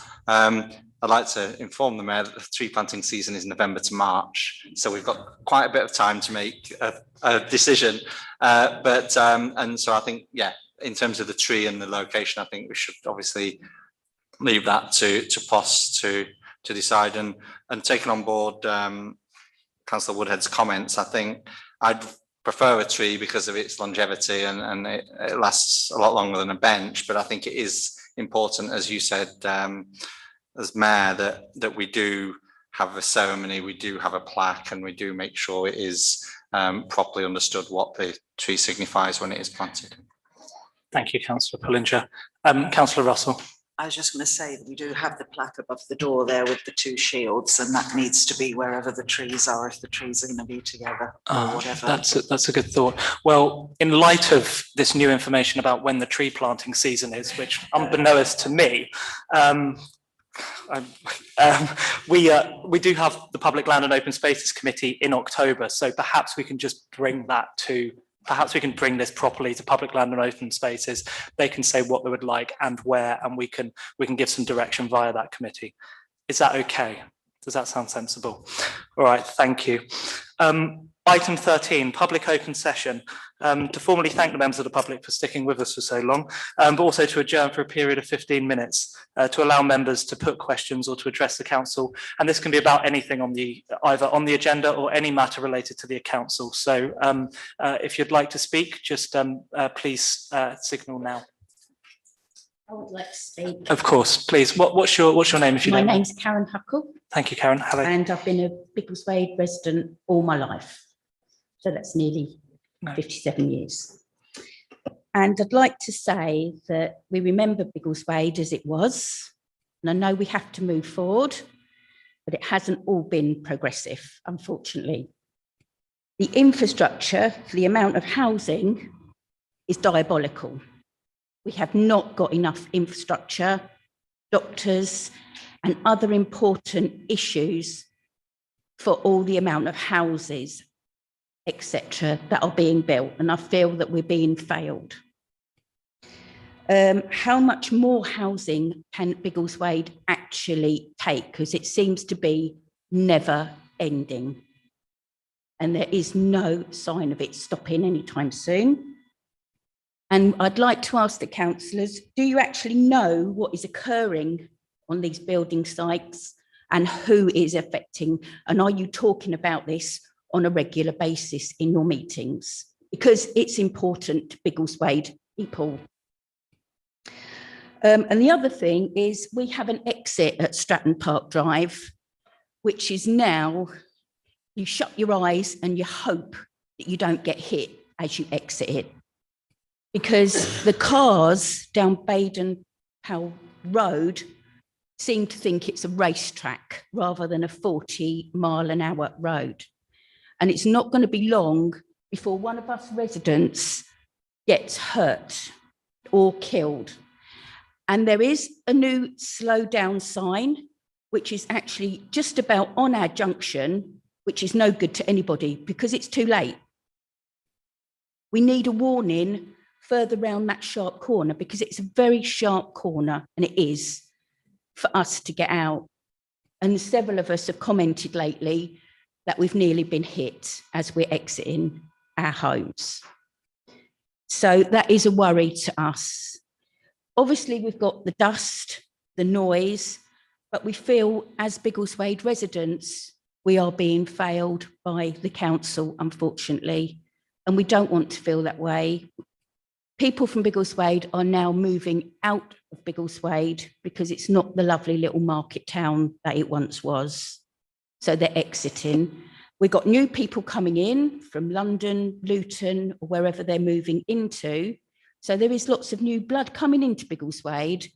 I'd like to inform the Mayor that the tree planting season is November to March, so we've got quite a bit of time to make a decision. And so I think, yeah, in terms of the tree and the location, I think we should obviously leave that to POS to decide, and taking on board Councillor Woodhead's comments. I think I'd prefer a tree because of its longevity and it lasts a lot longer than a bench, but I think it is important, as you said, as Mayor, that we do have a ceremony, we do have a plaque, and we do make sure it is properly understood what the tree signifies when it is planted. Thank you, Councillor Pullinger. Councillor Russell. I was just going to say that we do have the plaque above the door there with the two shields, and that needs to be wherever the trees are, if the trees are going to be together or whatever. That's a good thought. Well, in light of this new information about when the tree planting season is, which unbeknownst to me, we do have the Public Land and Open Spaces Committee in October, so perhaps we can just bring that to, perhaps we can bring this properly to Public Land and Open Spaces. They can say what they would like and where, and we can give some direction via that committee. Is that okay? Does that sound sensible? All right, thank you. Item 13, public open session. To formally thank the members of the public for sticking with us for so long, but also to adjourn for a period of 15 minutes to allow members to put questions or to address the council. And this can be about anything on either on the agenda or any matter related to the council. So if you'd like to speak, just please signal now. I would like to speak. Of course, please. What's your name, if you know? My name's Karen Huckle. Thank you, Karen. Hello. And I've been a Biggleswade resident all my life. So that's nearly 57 years. And I'd like to say that we remember Biggleswade as it was. And I know we have to move forward, but it hasn't all been progressive, unfortunately. The infrastructure for the amount of housing is diabolical. We have not got enough infrastructure, doctors, and other important issues for all the amount of houses, etc., that are being built. And I feel that we're being failed. How much more housing can Biggleswade actually take? Because it seems to be never ending. And there is no sign of it stopping anytime soon. And I'd like to ask the councillors, do you actually know what is occurring on these building sites and who is affecting? And are you talking about this on a regular basis in your meetings? Because it's important to Biggleswade people. And the other thing is we have an exit at Stratton Park Drive, which is now, you shut your eyes and you hope that you don't get hit as you exit it. Because the cars down Baden-Powell Road seem to think it's a racetrack rather than a 40-mile-an-hour road. And it's not going to be long before one of us residents gets hurt or killed. And there is a new slow down sign, which is actually just about on our junction, which is no good to anybody because it's too late. We need a warning further round that sharp corner because it's a very sharp corner, and it is, for us to get out. And several of us have commented lately that we've nearly been hit as we're exiting our homes. So that is a worry to us. Obviously, we've got the dust, the noise, But we feel as Biggleswade residents, we are being failed by the council, unfortunately, and we don't want to feel that way. People from Biggleswade are now moving out of Biggleswade because it's not the lovely little market town that it once was. So they're exiting. We've got new people coming in from London, Luton, or wherever they're moving into. So there is lots of new blood coming into Biggleswade.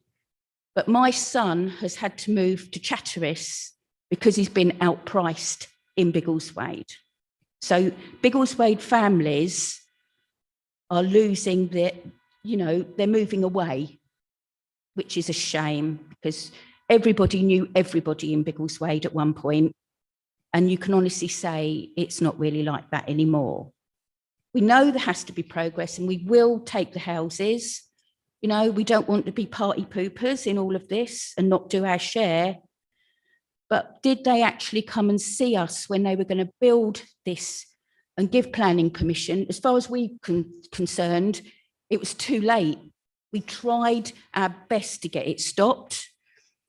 But my son has had to move to Chatteris because he's been outpriced in Biggleswade. So Biggleswade families are losing their, they're moving away, which is a shame because everybody knew everybody in Biggleswade at one point. And you can honestly say it's not really like that anymore. We know there has to be progress and we will take the houses. We don't want to be party poopers in all of this and not do our share. But did they actually come and see us when they were going to build this and give planning permission? As far as we're concerned, it was too late. We tried our best to get it stopped.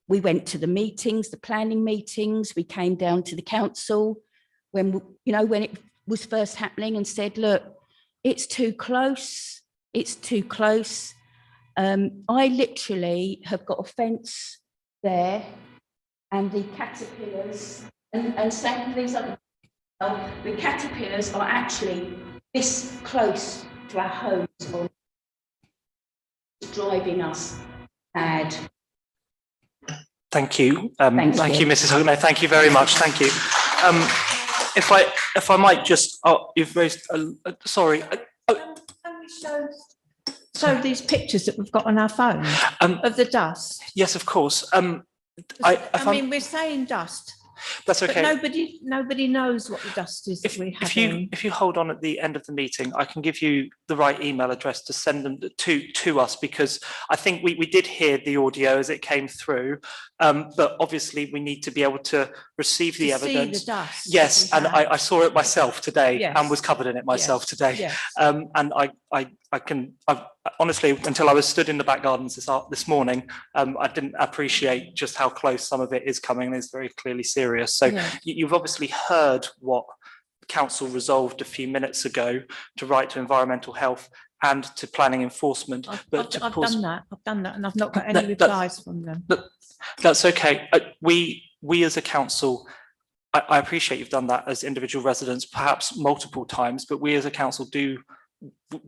We went to the meetings, the planning meetings. We came down to the council when it was first happening and said, look, it's too close. It's too close. I literally have got a fence there and the caterpillars and some of these other, the caterpillars are actually this close to our homes, or driving us mad. Thank you. Thank you, Mrs. Hogan. Thank you very much. Thank you. If I might just, you've raised, sorry. Can we show these pictures that we've got on our phone of the dust? Yes, of course. I mean, we're saying dust. That's okay. But nobody knows what the dust is that we have. If you hold on at the end of the meeting, I can give you the right email address to send them to us, because I think we did hear the audio as it came through, but obviously we need to be able to receive the evidence. See the dust. Yes, and I saw it myself today. Yes. And was covered in it myself today. Yes. And I honestly, until I was stood in the back gardens this morning, I didn't appreciate just how close some of it is coming. It's very clearly serious. So you've obviously heard what council resolved a few minutes ago to write to environmental health and to planning enforcement. I've done that, and I've not got any replies from them. That's okay. We as a council, I appreciate you've done that as individual residents, perhaps multiple times, but we as a council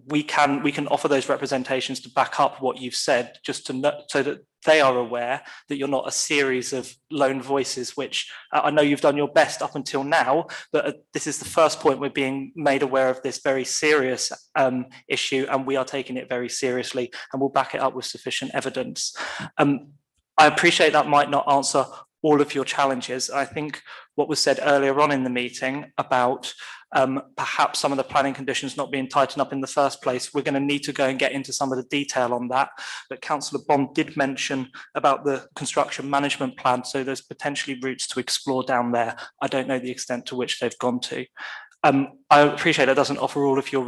we can offer those representations to back up what you've said, just to know, so that they are aware that you're not a series of lone voices, which I know you've done your best up until now, but this is the first point we're being made aware of this very serious issue, and we are taking it very seriously, and we'll back it up with sufficient evidence. I appreciate that might not answer all of your challenges. I think what was said earlier on in the meeting about perhaps some of the planning conditions not being tightened up in the first place, we're going to need to go and get into some of the detail on that. But Councillor Bond did mention about the construction management plan, so there's potentially routes to explore down there. I don't know the extent to which they've gone to. I appreciate that doesn't offer all of your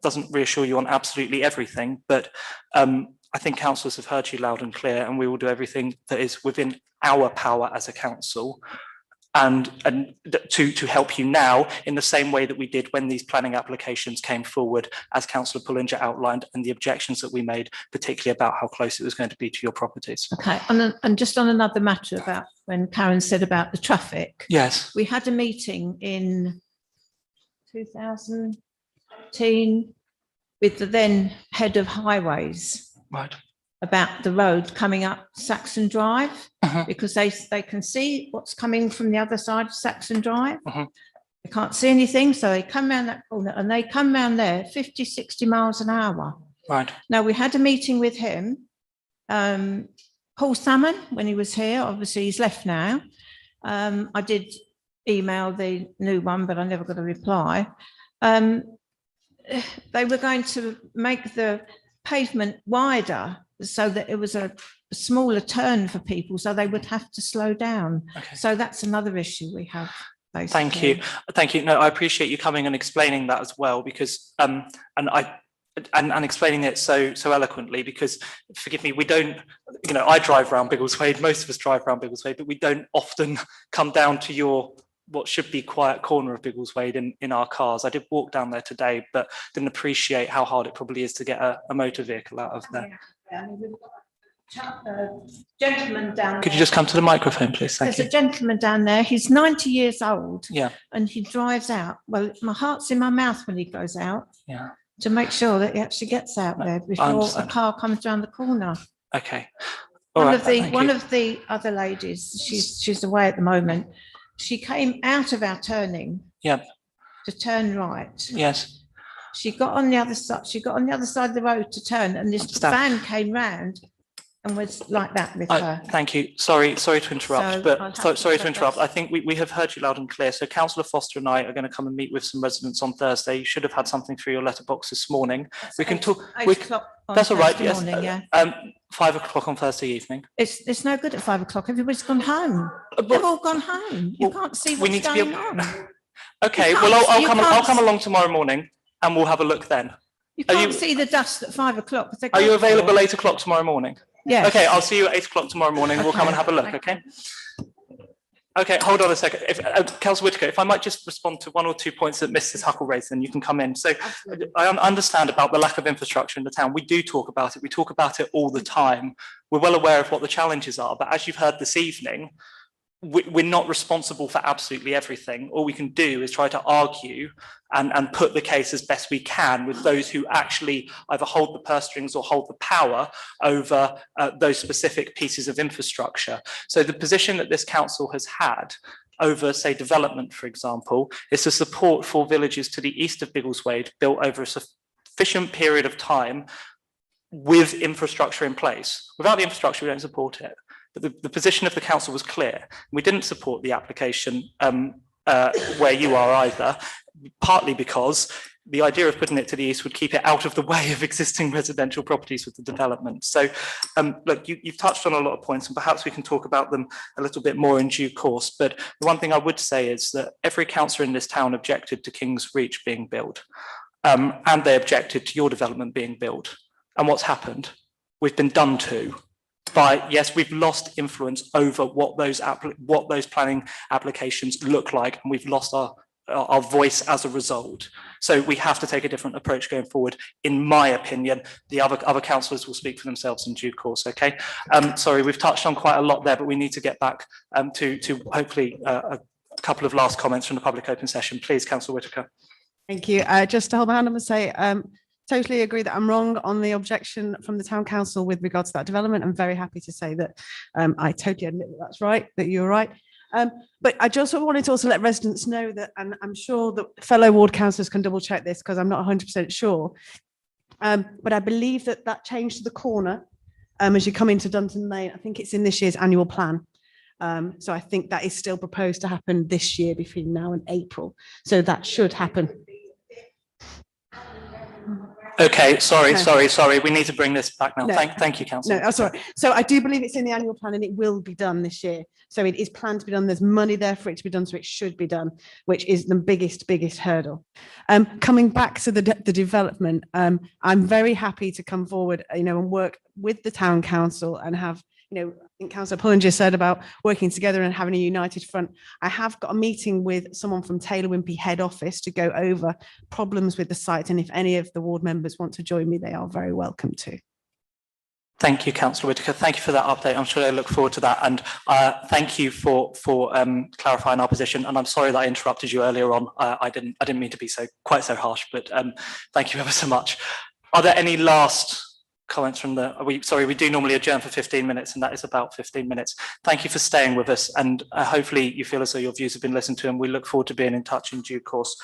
doesn't reassure you on absolutely everything, but I think councillors have heard you loud and clear, and we will do everything that is within our power as a council and to help you now in the same way that we did when these planning applications came forward, as Councillor Pullinger outlined, and the objections that we made, particularly about how close it was going to be to your properties. Okay, and just on another matter about when Karen said about the traffic. Yes. We had a meeting in 2018 with the then head of highways. Right. About the road coming up Saxon Drive, because they can see what's coming from the other side of Saxon Drive. They can't see anything, so they come around that corner and they come around there 50, 60 miles an hour. Right. Now, we had a meeting with him, Paul Salmon, when he was here. Obviously, he's left now. I did email the new one, but I never got a reply. They were going to make the pavement wider so that it was a smaller turn for people, so they would have to slow down. Okay. So that's another issue we have. Basically. Thank you. No, I appreciate you coming and explaining that as well, because and and explaining it so eloquently, because forgive me, we don't, I drive around Biggleswade, most of us drive around Biggleswade, but we don't often come down to your what should be quiet corner of Biggleswade in our cars. I did walk down there today, but didn't appreciate how hard it probably is to get a motor vehicle out of there. Gentleman down Could you there. just come to the microphone, please? Thank There's you. a gentleman down there, he's 90 years old. Yeah. And he drives out. Well, my heart's in my mouth when he goes out. Yeah. To make sure that he actually gets out there before a understand. car comes around the corner. Okay. All right, thank One you. of the other ladies, she's away at the moment. She came out of our turning. Yeah. To turn right. Yes. She got on the other side. She got on the other side of the road to turn, and this van came round and was like that with her. Thank you. Sorry to interrupt, So I'll but have sorry to to interrupt. progress. I think we have heard you loud and clear. So Councillor Foster and I are going to come and meet with some residents on Thursday. You should have had something through your letterbox this morning. We can talk. 8 o'clock on That's all right. Thursday Yes. morning, yeah. 5 o'clock on Thursday evening. It's no good at 5 o'clock. Everybody's gone home. They've all gone home. You can't see we what's need to be going on. Okay. You Well, can't- I'll you come. can't I'll come along tomorrow morning, and we'll have a look then. You Are can't you- see the dust at 5 o'clock. 'cause they Are you can't- available 8 o'clock tomorrow morning? Yes. Okay, I'll see you at 8 o'clock tomorrow morning. We'll come and have a look, okay? Okay, hold on a second. If Councillor Whitaker, if I might just respond to one or two points that Mrs. Huckle raised, then you can come in. So I understand about the lack of infrastructure in the town. We do talk about it. We talk about it all the time. We're well aware of what the challenges are, but as you've heard this evening, we're not responsible for absolutely everything. All we can do is try to argue and put the case as best we can with those who actually either hold the purse strings or hold the power over those specific pieces of infrastructure. So the position that this council has had over, say, development, for example, is to support 4 villages to the east of Biggleswade built over a sufficient period of time with infrastructure in place. Without the infrastructure, we don't support it. But the position of the council was clear. We didn't support the application where you are either, partly because the idea of putting it to the east would keep it out of the way of existing residential properties with the development. So look, you've touched on a lot of points, and perhaps we can talk about them a little bit more in due course. But the one thing I would say is that every councillor in this town objected to King's Reach being built, and they objected to your development being built. And what's happened? We've been done to. Yes, we've lost influence over what those planning applications look like, and we've lost our voice as a result. So we have to take a different approach going forward, in my opinion. The other councillors will speak for themselves in due course, okay? Sorry, we've touched on quite a lot there, but we need to get back to hopefully a couple of last comments from the public open session. Please, Councillor Whitaker. Thank you. Just to hold my hand up and say, totally agree that I'm wrong on the objection from the town council with regards to that development. I'm very happy to say that I totally admit that that's right, that you're right. But I just wanted to also let residents know that, and I'm sure that fellow ward councillors can double check this because I'm not 100% sure. But I believe that change to the corner as you come into Dunton Lane, I think it's in this year's annual plan. So I think that is still proposed to happen this year between now and April. So that should happen. Okay, sorry. We need to bring this back now. No. Thank you, Councillor. No, that's all right. So I do believe it's in the annual plan and it will be done this year. So it is planned to be done. There's money there for it to be done. So it should be done, which is the biggest hurdle. Coming back to the development, I'm very happy to come forward, and work with the town council and have, I think Councillor Pullinger said about working together and having a united front. I have got a meeting with someone from Taylor Wimpey head office to go over problems with the site. And if any of the ward members want to join me, they are very welcome to. Thank you, Councillor Whitaker. Thank you for that update. I'm sure I look forward to that. And thank you for clarifying our position. And I'm sorry that I interrupted you earlier on. I didn't mean to be quite so harsh, but thank you ever so much. Are there any last comments from we do normally adjourn for 15 minutes, and that is about 15 minutes. Thank you for staying with us, and hopefully you feel as though your views have been listened to, and we look forward to being in touch in due course.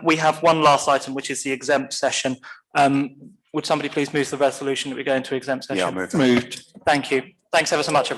We have one last item, which is the exempt session. Would somebody please move the resolution that we go into exempt session? Yeah, I'll move. Moved. Thank you. Thanks ever so much, everyone.